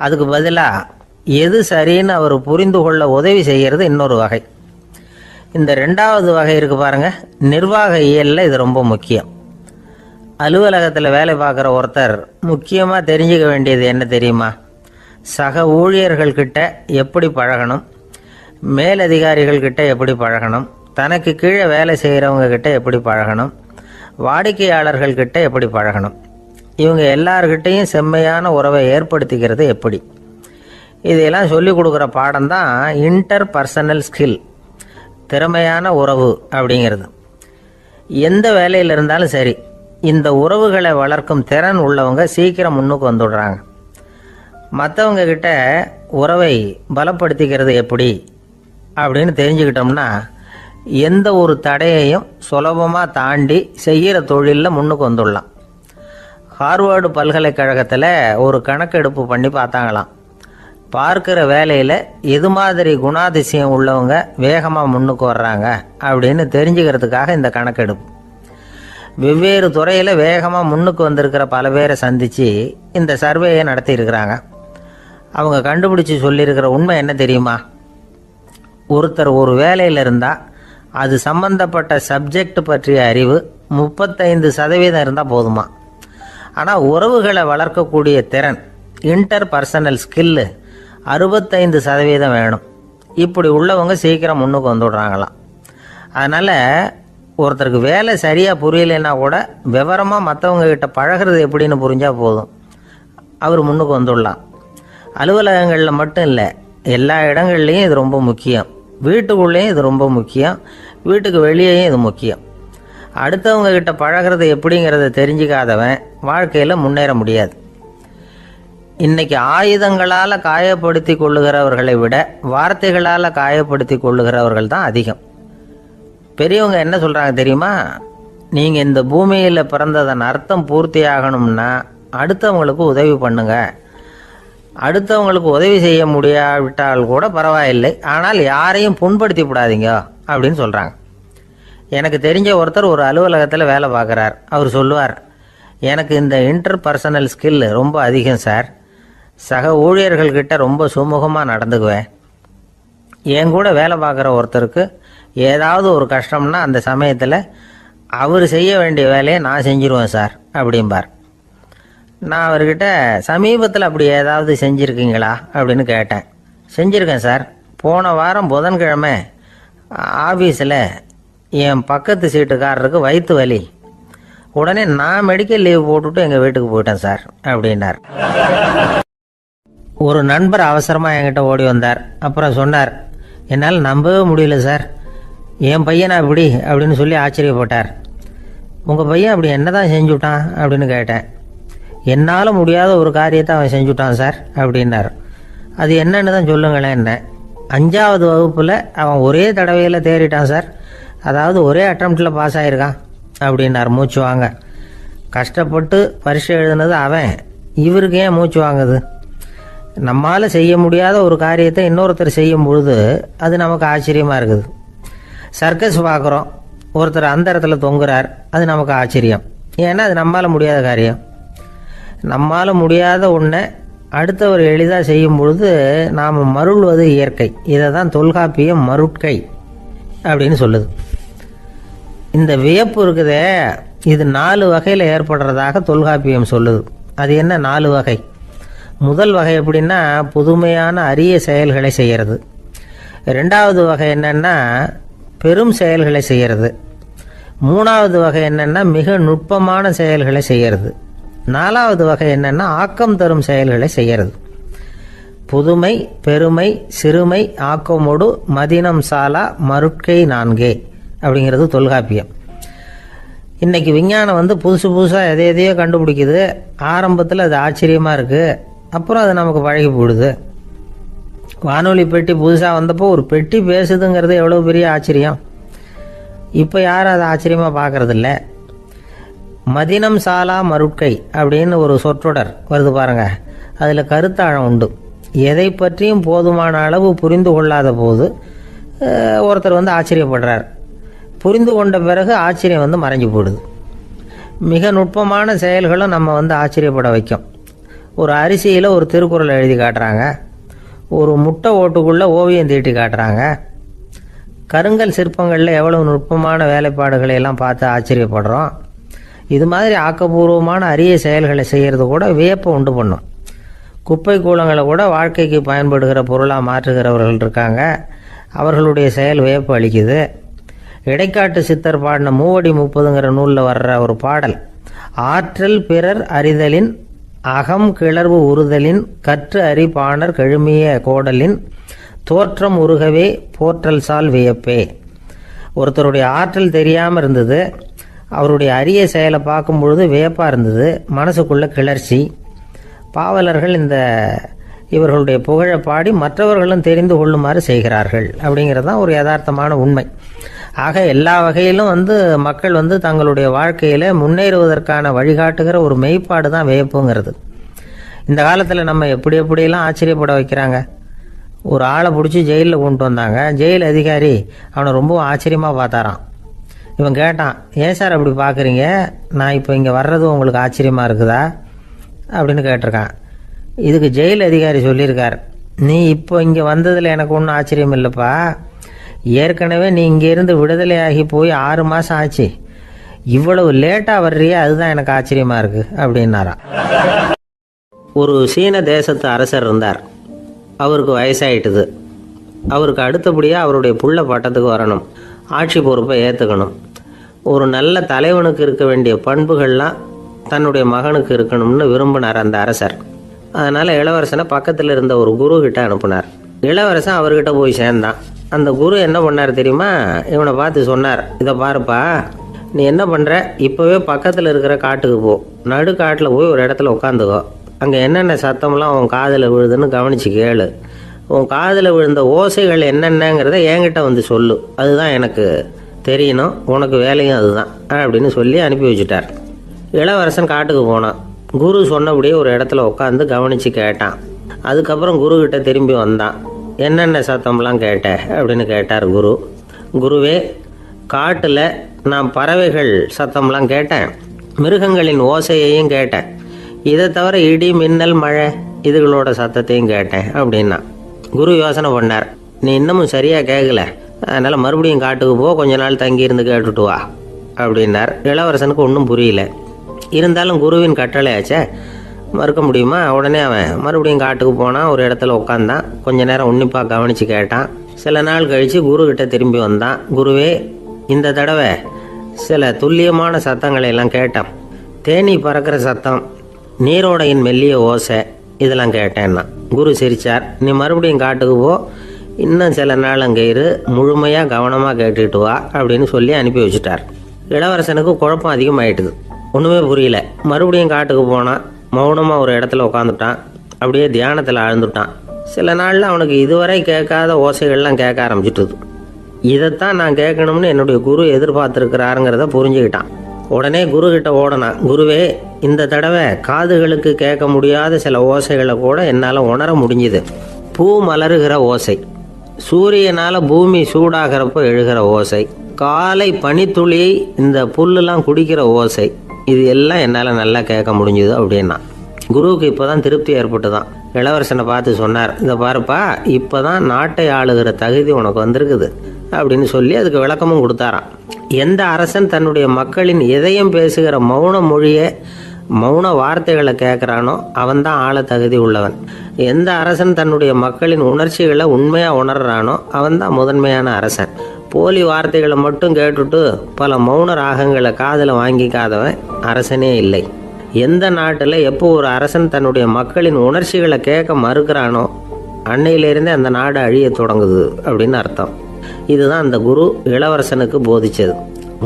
அதுக்கு பதிலாக எது சரின்னு அவர் புரிந்து கொள்ள உதவி செய்கிறது இன்னொரு வகை. இந்த ரெண்டாவது வகை இருக்குது பாருங்கள், நிர்வாக இயலில் இது ரொம்ப முக்கியம். அலுவலகத்தில் வேலை பார்க்குற ஒருத்தர் முக்கியமாக தெரிஞ்சுக்க வேண்டியது என்ன தெரியுமா? சக ஊழியர்கள்கிட்ட எப்படி பழகணும், மேலதிகாரிகள்கிட்ட எப்படி பழகணும், தனக்கு கீழே வேலை செய்கிறவங்க கிட்ட எப்படி பழகணும், வாடிக்கையாளர்கள்கிட்ட எப்படி பழகணும், இவங்க எல்லார்கிட்டையும் செம்மையான உறவை ஏற்படுத்திக்கிறது எப்படி. இதையெல்லாம் சொல்லிக் கொடுக்குற பாடம் தான் இன்டர் பர்சனல் ஸ்கில், திறமையான உறவு அப்படிங்கிறது. எந்த வேலையில் இருந்தாலும் சரி, இந்த உறவுகளை வளர்க்கும் திறன் உள்ளவங்க சீக்கிரம் முன்னுக்கு வந்துடுறாங்க. மற்றவங்க கிட்ட உறவை பலப்படுத்திக்கிறது எப்படி அப்படின்னு தெரிஞ்சுக்கிட்டோம்னா எந்த ஒரு தடையையும் சுலபமாக தாண்டி செய்கிற தொழிலில் முன்னுக்கு வந்துடலாம். ஹார்வர்டு பல்கலைக்கழகத்தில் ஒரு கணக்கெடுப்பு பண்ணி பார்த்தாங்களாம். பார்க்குற வேலையில் எது மாதிரி குணாதிசயம் உள்ளவங்க வேகமாக முன்னுக்கு வர்றாங்க அப்படின்னு தெரிஞ்சுக்கிறதுக்காக இந்த கணக்கெடுப்பு. வெவ்வேறு துறையில் வேகமாக முன்னுக்கு வந்திருக்கிற பல பேரை சந்தித்து இந்த சர்வேயை நடத்தியிருக்கிறாங்க. அவங்க கண்டுபிடிச்சி சொல்லியிருக்கிற உண்மை என்ன தெரியுமா? ஒருத்தர் ஒரு வேலையில் இருந்தால் அது சம்பந்தப்பட்ட சப்ஜெக்ட் பற்றிய அறிவு 35% இருந்தால் போதுமா. ஆனால் உறவுகளை வளர்க்கக்கூடிய திறன், இன்டர் பர்சனல் ஸ்கில்லு 65% வேணும். இப்படி உள்ளவங்க சீக்கிரம் முன்னுக்கு வந்துவிடுறாங்களாம். அதனால் ஒருத்தருக்கு வேலை சரியாக புரியலைன்னா கூட விவரமாக மற்றவங்க கிட்ட பழகிறது எப்படின்னு புரிஞ்சால் போதும், அவர் முன்னுக்கு வந்துடலாம். அலுவலகங்களில் மட்டும் இல்லை, எல்லா இடங்கள்லையும் இது ரொம்ப முக்கியம். வீட்டுக்குள்ளேயும் இது ரொம்ப முக்கியம், வீட்டுக்கு வெளியேயும் இது முக்கியம். அடுத்தவங்க கிட்ட பழகிறது எப்படிங்கிறத தெரிஞ்சிக்காதவன் வாழ்க்கையில் முன்னேற முடியாது. இன்னைக்கு ஆயுதங்களால் காயப்படுத்தி கொள்ளுகிறவர்களை விட வார்த்தைகளால் காயப்படுத்தி கொள்ளுகிறவர்கள் தான் அதிகம். பெரியவங்க என்ன சொல்கிறாங்க தெரியுமா? நீங்கள் இந்த பூமியில் பிறந்ததன் அர்த்தம் பூர்த்தி ஆகணும்னா அடுத்தவங்களுக்கு உதவி பண்ணுங்க. அடுத்தவங்களுக்கு உதவி செய்ய முடியாவிட்டால் கூட பரவாயில்லை, ஆனால் யாரையும் புண்படுத்தி விடாதீங்க அப்படின்னு சொல்கிறாங்க. எனக்கு தெரிஞ்ச ஒருத்தர் ஒரு அலுவலகத்தில் வேலை பார்க்குறார். அவர் சொல்லுவார், எனக்கு இந்த இன்டர் பர்சனல் ஸ்கில் ரொம்ப அதிகம் சார். சக ஊழியர்கள்கிட்ட ரொம்ப சுமூகமாக நடந்துக்குவேன். என் கூட வேலை பார்க்குற ஒருத்தருக்கு ஏதாவது ஒரு கஷ்டம்னா அந்த சமயத்தில் அவர் செய்ய வேண்டிய வேலையை நான் செஞ்சிருவேன் சார் அப்படிம்பார். நான் அவர்கிட்ட சமீபத்தில் அப்படி ஏதாவது செஞ்சுருக்கீங்களா அப்படின்னு கேட்டேன். செஞ்சுருக்கேன் சார். போன வாரம் புதன்கிழமை ஆஃபீஸில் என் பக்கத்து சீட்டுக்காரருக்கு வயிற்று வலி. உடனே நான் மெடிக்கல் லீவ் போட்டுவிட்டு எங்கள் வீட்டுக்கு போயிட்டேன் சார் அப்படின்னார். ஒரு நண்பர் அவசரமாக என்கிட்ட ஓடி வந்தார். அப்புறம் சொன்னார், என்னால் நம்பவே முடியல சார், என் பையனை அப்படி அப்படின்னு சொல்லி ஆச்சரியப்பட்டார். உங்கள் பையன் அப்படி என்ன தான் செஞ்சுட்டான் அப்படின்னு கேட்டேன். என்னால் முடியாத ஒரு காரியத்தை அவன் செஞ்சுட்டான் சார் அப்படின்னார். அது என்னன்னு தான் சொல்லுங்களேன். என்ன 5வது வகுப்பில் அவன் ஒரே தடவையில் தேறிட்டான் சார். அதாவது ஒரே அட்டம்ப்டில் பாஸ் ஆகிருக்கான் அப்படின்னார் மூச்சு வாங்க. கஷ்டப்பட்டு பரீட்சை எழுதுனது அவன், இவருக்கு ஏன் மூச்சு வாங்குது? நம்மால் செய்ய முடியாத ஒரு காரியத்தை இன்னொருத்தர் செய்யும் பொழுது அது நமக்கு ஆச்சரியமாக இருக்குது. சர்க்கஸ் பார்க்குறோம், ஒருத்தர் அந்த இடத்துல தொங்குறார், அது நமக்கு ஆச்சரியம். ஏன்னா அது நம்மால் முடியாத காரியம். நம்மால் முடியாத ஒன்றை அடுத்தவர் எளிதாக செய்யும் பொழுது நாம் மருள்வது இயற்கை. இதை தான் தொல்காப்பியம் மருட்கை அப்படின்னு சொல்லுது. இந்த வியப்பு இருக்குதே, இது 4 வகையில் ஏற்படுறதாக தொல்காப்பியம் சொல்லுது. அது என்ன 4 வகை? முதல் வகை எப்படின்னா புதுமையான அரிய செயல்களை செய்கிறது. 2வது வகை என்னென்னா பெரும் செயல்களை செய்கிறது. 3வது வகை என்னென்னா மிக நுட்பமான செயல்களை செய்கிறது. 4வது வகை என்னென்னா ஆக்கம் தரும் செயல்களை செய்கிறது. புதுமை, பெருமை, சிறுமை, ஆக்கமோடு மதினம் சாலா மருட்கை 4 அப்படிங்கிறது தொல்காப்பியம். இன்றைக்கி விஞ்ஞானம் புதுசு புதுசாக எதையோ கண்டுபிடிக்குது. ஆரம்பத்தில் அது ஆச்சரியமாக இருக்குது, அப்புறம் அது நமக்கு பழகி போடுது. வானொலி பெட்டி புதுசாக வந்தப்போ ஒரு பெட்டி பேசுதுங்கிறது எவ்வளோ பெரிய ஆச்சரியம். இப்போ யாரும் அதை ஆச்சரியமாக பார்க்கறதில்ல. மதினம் சாலா மருட்கை அப்படின்னு ஒரு சொற்றொடர் வருது பாருங்க. அதில் கருத்தாழம் உண்டு. எதை பற்றியும் போதுமான அளவு புரிந்து கொள்ளாத போது ஒருத்தர் வந்து ஆச்சரியப்படுறார். புரிந்து கொண்ட பிறகு ஆச்சரியம் வந்து மறைஞ்சு போடுது. மிக நுட்பமான செயல்களும் நம்ம வந்து ஆச்சரியப்பட வைக்கும். ஒரு அரிசியில் ஒரு திருக்குறள் எழுதி காட்டுறாங்க, ஒரு முட்டை ஓட்டுக்குள்ளே ஓவியம் தீட்டி காட்டுறாங்க. கருங்கல் சிற்பங்களில் எவ்வளவு நுட்பமான வேலைப்பாடுகளை எல்லாம் பார்த்து ஆச்சரியப்படுறோம். இது மாதிரி ஆக்கப்பூர்வமான அரிய செயல்களை செய்கிறது கூட வியப்பை உண்டு பண்ணும். குப்பை கூலங்களை கூட வாழ்க்கைக்கு பயன்படுகிற பொருளாக மாற்றுகிறவர்கள் இருக்காங்க. அவர்களுடைய செயல் வியப்பு அளிக்குது. இடைக்காட்டு சித்தர் பாடின மூவடி 30ங்கிற நூலில் வர்ற ஒரு பாடல், ஆற்றல் பிறர் அறிதலின் அகம் கிளர்வு உறுதலின் கற்று அறி பாணர் கெழுமிய கோடலின் தோற்றம் உருகவே போற்றல் சால் வியப்பே. ஒருத்தருடைய ஆற்றல் தெரியாமல் இருந்தது, அவருடைய அரிய செயலை பார்க்கும் பொழுது வியப்பாக இருந்தது, மனசுக்குள்ள கிளர்ச்சி. பாவலர்கள் இவர்களுடைய புகழை பாடி மற்றவர்களும் தெரிந்து கொள்ளுமாறு செய்கிறார்கள். அப்படிங்கிறது தான் ஒரு யதார்த்தமான உண்மை. ஆக எல்லா வகையிலும் வந்து மக்கள் வந்து தங்களுடைய வாழ்க்கையில் முன்னேறுவதற்கான வழிகாட்டுகிற ஒரு மெய்ப்பாடு தான் வியப்புங்கிறது. இந்த காலத்தில் நம்ம எப்படியெல்லாம் ஆச்சரியப்பட வைக்கிறாங்க. ஒரு ஆளை பிடிச்சி ஜெயிலில் கொண்டு வந்தாங்க. ஜெயில் அதிகாரி அவனை ரொம்ப ஆச்சரியமாக பார்த்தாராம். இவன் கேட்டான், ஏன் சார் அப்படி பார்க்குறீங்க, நான் இப்போ இங்கே வர்றது உங்களுக்கு ஆச்சரியமாக இருக்குதா அப்படின்னு கேட்டிருக்கான். இதுக்கு ஜெயில் அதிகாரி சொல்லியிருக்கார், நீ இப்போ இங்கே வந்ததில் எனக்கு ஒன்றும் ஆச்சரியம் இல்லைப்பா, ஏற்கனவே நீ இங்கேருந்து விடுதலையாகி போய் 6 மாதம் ஆச்சு, இவ்வளவு லேட்டாக வர்றியே அதுதான் எனக்கு ஆச்சரியமாக இருக்குது அப்படின்னாராம். ஒரு சீன தேசத்து அரசர் இருந்தார். அவருக்கு வயசாயிட்டுது. அவருக்கு அடுத்தபடியாக அவருடைய புள்ள பட்டத்துக்கு வரணும், ஆட்சி பொறுப்பை ஏற்றுக்கணும். ஒரு நல்ல தலைவனுக்கு இருக்க வேண்டிய பண்புகள்லாம் தன்னுடைய மகனுக்கு இருக்கணும்னு விரும்பினார் அந்த அரசர். அதனால் இளவரசனை பக்கத்தில் இருந்த ஒரு குரு கிட்ட அனுப்புனார். இளவரசன் அவர்கிட்ட போய் சேர்ந்தான். அந்த குரு என்ன பண்ணார் தெரியுமா, இவனை பார்த்து சொன்னார், இதை பாருப்பா, நீ என்ன பண்ணுற, இப்போவே பக்கத்தில் இருக்கிற காட்டுக்கு போ, நடு காட்டில் போய் ஒரு இடத்துல உட்காந்துக்கோ, அங்கே என்னென்ன சத்தம்லாம் உன் காதில் விழுதுன்னு கவனித்து கேளு, உன் காதில் விழுந்த ஓசைகள் என்னென்னங்கிறத என்கிட்ட வந்து சொல்லு, அதுதான் எனக்கு தெரியணும், உனக்கு வேலையும் அதுதான் அப்படின்னு சொல்லி அனுப்பி வச்சுட்டார். இளவரசன் காட்டுக்கு போனான். குரு சொன்னபடியே ஒரு இடத்துல உட்காந்து கவனித்து கேட்டான். அதுக்கப்புறம் குருக்கிட்ட திரும்பி வந்தான். என்னென்ன சத்தம்லாம் கேட்ட அப்படின்னு கேட்டார் குரு. குருவே, காட்டில் நான் பறவைகள் சத்தம்லாம் கேட்டேன், மிருகங்களின் ஓசையையும் கேட்டேன், இதை தவிர இடி மின்னல் மழை இதுகளோட சத்தத்தையும் கேட்டேன் அப்படின்னா. குரு யோசனை பண்ணார், நீ இன்னமும் சரியாக கேட்கல, அதனால் மறுபடியும் காட்டுக்கு போ, கொஞ்ச நாள் தங்கியிருந்து கேட்டுட்டு வா அப்படின்னார். இளவரசனுக்கு ஒன்றும் புரியல. இருந்தாலும் குருவின் கட்டளையாச்சே, மறுக்க முடியுமா? உடனே அவன் மறுபடியும் காட்டுக்கு போனான். ஒரு இடத்துல உட்காந்தான். கொஞ்ச நேரம் உன்னிப்பாக கவனித்து கேட்டான். சில நாள் கழித்து குருக்கிட்ட திரும்பி வந்தான். குருவே, இந்த தடவை சில துல்லியமான சத்தங்களை எல்லாம் கேட்டான். தேனி பறக்கிற சத்தம், நீரோடையின் மெல்லிய ஓசை, இதெல்லாம் கேட்டேன்னா. குரு சிரித்தார். நீ மறுபடியும் காட்டுக்கு போ, இன்னும் சில நாள் அங்கே இரு, முழுமையாக கவனமாக கேட்டுக்கிட்டு வா அப்படின்னு சொல்லி அனுப்பி வச்சுட்டார். இளவரசனுக்கு குழப்பம் அதிகமாயிட்டுது. ஒன்றுமே புரியல. மறுபடியும் காட்டுக்கு போனான். மௌனமாக ஒரு இடத்துல உட்காந்துட்டான். அப்படியே தியானத்தில் ஆழ்ந்துட்டான். சில நாளில் அவனுக்கு இதுவரை கேட்காத ஓசைகள்லாம் கேட்க ஆரம்பிச்சிட்டுது. இதைத்தான் நான் கேட்கணும்னு என்னுடைய குரு எதிர்பார்த்துருக்கிறாருங்கிறத புரிஞ்சுக்கிட்டான். உடனே குரு கிட்ட ஓடனான். குருவே, இந்த தடவை காதுகளுக்கு கேட்க முடியாத சில ஓசைகளை கூட என்னால் உணர முடிஞ்சுது. பூ மலருகிற ஓசை, சூரியனால் பூமி சூடாகிறப்போ எழுகிற ஓசை, காலை பனித்துளி இந்த புல்லுலாம் குடிக்கிற ஓசை, இது எல்லாம் என்னால் நல்லா கேட்க முடிஞ்சுது அப்படின்னா. குருவுக்கு இப்போ தான் திருப்தி ஏற்பட்டு தான். இளவரசனை பார்த்து சொன்னார், இதை பாருப்பா, இப்போ தான் நாட்டை ஆளுகிற தகுதி உனக்கு வந்திருக்குது அப்படின்னு சொல்லி அதுக்கு விளக்கமும் கொடுத்தாராம். எந்த அரசன் தன்னுடைய மக்களின் இதயம் பேசுகிற மௌன மொழியை, மௌன வார்த்தைகளை கேட்குறானோ அவன்தான் ஆள தகுதி உள்ளவன். எந்த அரசன் தன்னுடைய மக்களின் உணர்ச்சிகளை உண்மையாக உணர்றானோ அவன்தான் முதன்மையான அரசன். போலி வார்த்தைகளை மட்டும் கேட்டுட்டு பல மௌன ராகங்களை காதில் வாங்கிக்காதவன் அரசனே இல்லை. எந்த நாட்டில் எப்போ ஒரு அரசன் தன்னுடைய மக்களின் உணர்ச்சிகளை கேட்க மறுக்கிறானோ அன்னையிலேருந்தே அந்த நாடு அழிய தொடங்குது அப்படின்னு அர்த்தம். இதுதான் அந்த குரு இளவரசனுக்கு போதிச்சது.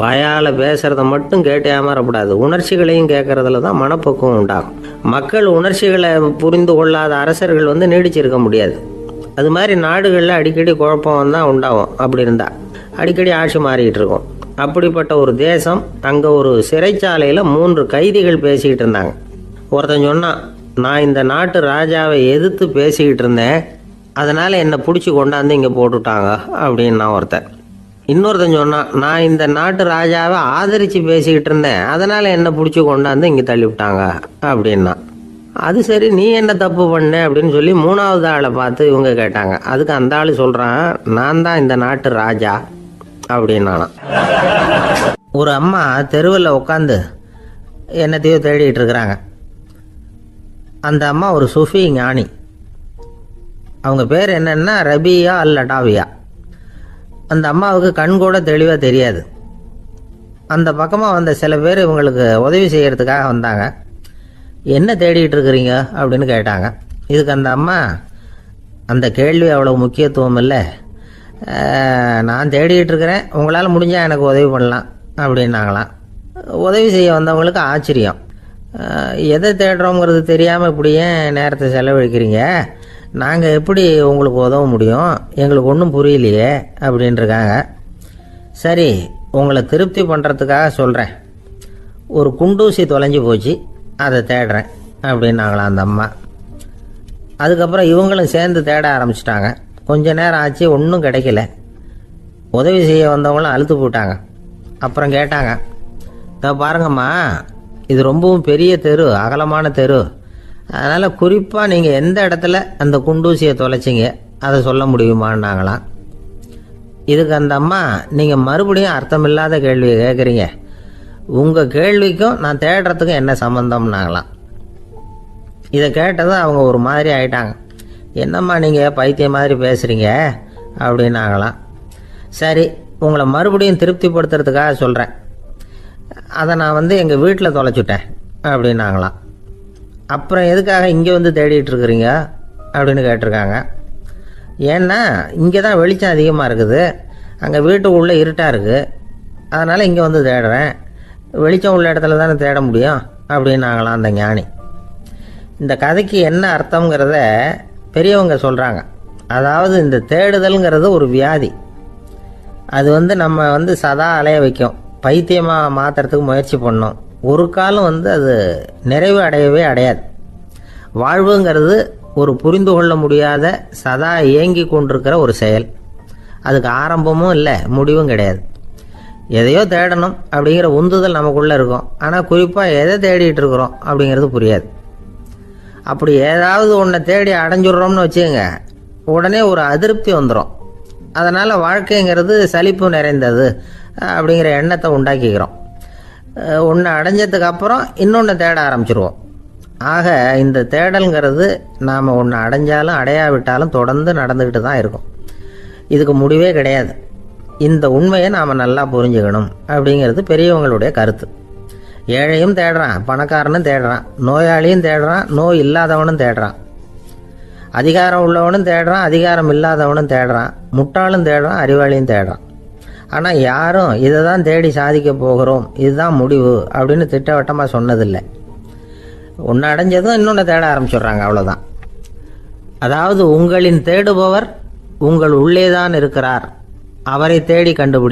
வாயால் பேசுகிறத மட்டும் கேட்டு ஏமாறக்கூடாது, உணர்ச்சிகளையும் கேட்கறதுல தான் மனப்பக்குவம் உண்டாகும். மக்கள் உணர்ச்சிகளை புரிந்து கொள்ளாத அரசர்கள் நீடிச்சிருக்க முடியாது. அது மாதிரி நாடுகளில் அடிக்கடி குழப்பம் தான் உண்டாகும். அப்படி இருந்தால் அடிக்கடி ஆட்சி மாறிக்கிட்டு இருக்கும். அப்படிப்பட்ட ஒரு தேசம், அங்கே ஒரு சிறைச்சாலையில் 3 கைதிகள் பேசிக்கிட்டு இருந்தாங்க. ஒருத்தன் சொன்னான், நான் இந்த நாட்டு ராஜாவை எதிர்த்து பேசிக்கிட்டு இருந்தேன், அதனால் என்னை பிடிச்சி கொண்டாந்து இங்கே போட்டுட்டாங்க அப்படின்னா ஒருத்தன். இன்னொருத்தன் சொன்னான், நான் இந்த நாட்டு ராஜாவை ஆதரித்து பேசிக்கிட்டு இருந்தேன், அதனால் என்னை பிடிச்சி கொண்டாந்து இங்கே தள்ளிவிட்டாங்க அப்படின்னா. அது சரி, நீ என்ன தப்பு பண்ண அப்படின்னு சொல்லி 3வது ஆளை பார்த்து இவங்க கேட்டாங்க. அதுக்கு அந்த ஆள் சொல்கிறான், நான் தான் இந்த நாட்டு ராஜா அப்படின்னானா. ஒரு அம்மா தெருவில் உட்காந்து என்னத்தையோ தேடிட்டு இருக்கிறாங்க. அந்த அம்மா ஒரு சூஃபி ஞானி. அவங்க பேர் என்னன்னா ரபியா அல் லடாவியா. அந்த அம்மாவுக்கு கண் கூட தெளிவாக தெரியாது. அந்த பக்கமாக வந்த சில பேர் இவங்களுக்கு உதவி செய்கிறதுக்காக வந்தாங்க. என்ன தேடிட்டு இருக்கிறீங்க அப்படின்னு கேட்டாங்க. இதுக்கு அந்த அம்மா, அந்த கேள்வி அவ்வளோ முக்கியத்துவம் இல்லை, நான் தேடிட்டு இருக்கிறேன், உங்களால் முடிஞ்சால் எனக்கு உதவி பண்ணலாம் அப்படின்னாங்களாம். உதவி செய்ய வந்தவங்களுக்கு ஆச்சரியம். எதை தேடுறோங்கிறது தெரியாமல் இப்படி ஏன் நேரத்தை செலவழிக்கிறீங்க, நாங்கள் எப்படி உங்களுக்கு உதவ முடியும், எங்களுக்கு ஒன்றும் புரியலையே அப்படின்ட்டுருக்காங்க. சரி, உங்களை திருப்தி பண்ணுறதுக்காக சொல்கிறேன், ஒரு குண்டூசி தொலைஞ்சி போச்சு, அதை தேடுறேன் அப்படின்னாங்களாம் அந்த அம்மா. அதுக்கப்புறம் இவங்களும் சேர்ந்து தேட ஆரம்பிச்சிட்டாங்க. கொஞ்ச நேரம் ஆச்சு, ஒன்றும் கிடைக்கல. உதவி செய்ய வந்தவங்களும் அழுத்து போட்டாங்க. அப்புறம் கேட்டாங்க, இதை பாருங்கம்மா, இது ரொம்பவும் பெரிய தெரு, அகலமான தெரு, அதனால் குறிப்பாக நீங்கள் எந்த இடத்துல அந்த குண்டூசியை தொலைச்சிங்க அதை சொல்ல முடியுமான்னாங்களாம். இதுக்கு அந்த அம்மா, நீங்கள் மறுபடியும் அர்த்தமில்லாத கேள்வியை கேட்குறீங்க, உங்கள் கேள்விக்கும் நான் தேடுறதுக்கும் என்ன சம்மந்தம்னாங்களாம். இதை கேட்டதும் அவங்க ஒரு மாதிரி ஆயிட்டாங்க. என்னம்மா நீங்கள் பைத்தியம் மாதிரி பேசுகிறீங்க அப்படின்னாங்களாம். சரி, உங்களை மறுபடியும் திருப்திப்படுத்துறதுக்காக சொல்கிறேன், அதை நான் எங்கள் வீட்டில் தொலைச்சுட்டேன் அப்படின்னாங்களாம். அப்புறம் எதுக்காக இங்கே வந்து தேடிட்டு இருக்கிறீங்க அப்படின்னு கேட்டிருக்காங்க. ஏன்னா இங்கே தான் வெளிச்சம் அதிகமாக இருக்குது, அங்கே வீட்டுக்குள்ளே இருட்டாக இருக்குது, அதனால் இங்கே வந்து தேடுறேன், வெளிச்சம் உள்ள இடத்துல தானே தேட முடியும் அப்படின்னாங்களாம் அந்த ஞானி. இந்த கதைக்கு என்ன அர்த்தங்கிறத பெரியவங்க சொல்கிறாங்க. அதாவது இந்த தேடுதல்ங்கிறது ஒரு வியாதி. அது நம்ம சதா அலைய வைக்கும், பைத்தியமாக மாற்றுறதுக்கு முயற்சி பண்ணோம். ஒரு காலம் அது நிறைவு அடையவே அடையாது. வாழ்வுங்கிறது ஒரு புரிந்து கொள்ள முடியாத, சதா இயங்கி கொண்டிருக்கிற ஒரு செயல். அதுக்கு ஆரம்பமும் இல்லை, முடிவும் கிடையாது. எதையோ தேடணும் அப்படிங்கிற உந்துதல் நமக்குள்ளே இருக்கும், ஆனால் குறிப்பாக எதை தேடிட்டு இருக்கிறோம் அப்படிங்கிறது புரியாது. அப்படி ஏதாவது ஒன்றை தேடி அடைஞ்சிடுறோம்னு வச்சுக்கோங்க, உடனே ஒரு அதிருப்தி வந்துடும். அதனால் வாழ்க்கைங்கிறது சலிப்பு நிறைந்தது அப்படிங்கிற எண்ணத்தை உண்டாக்கிக்கிறோம். ஒன்று அடைஞ்சதுக்கு அப்புறம் இன்னொன்று தேட ஆரம்பிச்சிருவோம். ஆக இந்த தேடல்ங்கிறது நாம் ஒன்று அடைஞ்சாலும் அடையாவிட்டாலும் தொடர்ந்து நடந்துக்கிட்டு தான் இருக்கும். இதுக்கு முடிவே கிடையாது. இந்த உண்மையை நாம் நல்லா புரிஞ்சுக்கணும் அப்படிங்கிறது பெரியவங்களுடைய கருத்து. ஏழையும் தேடுறான், பணக்காரனும் தேடுறான், நோயாளியும் தேடுறான், நோய் இல்லாதவனும் தேடுறான், அதிகாரம் உள்ளவனும் தேடுறான், அதிகாரம் இல்லாதவனும் தேடுறான், முட்டாளும் தேடுறான், அறிவாளியும் தேடுறான். ஆனால் யாரும் இதை தான் தேடி சாதிக்க போகிறோம், இதுதான் முடிவு அப்படின்னு திட்டவட்டமாக சொன்னதில்லை. ஒன்று அடைஞ்சதும் இன்னொன்று தேட ஆரம்பிச்சிடுறாங்க, அவ்வளோதான். அதாவது உங்களின் தேடுபவர் உங்கள் உள்ளே தான் இருக்கிறார், அவரை தேடி கண்டுபிடி.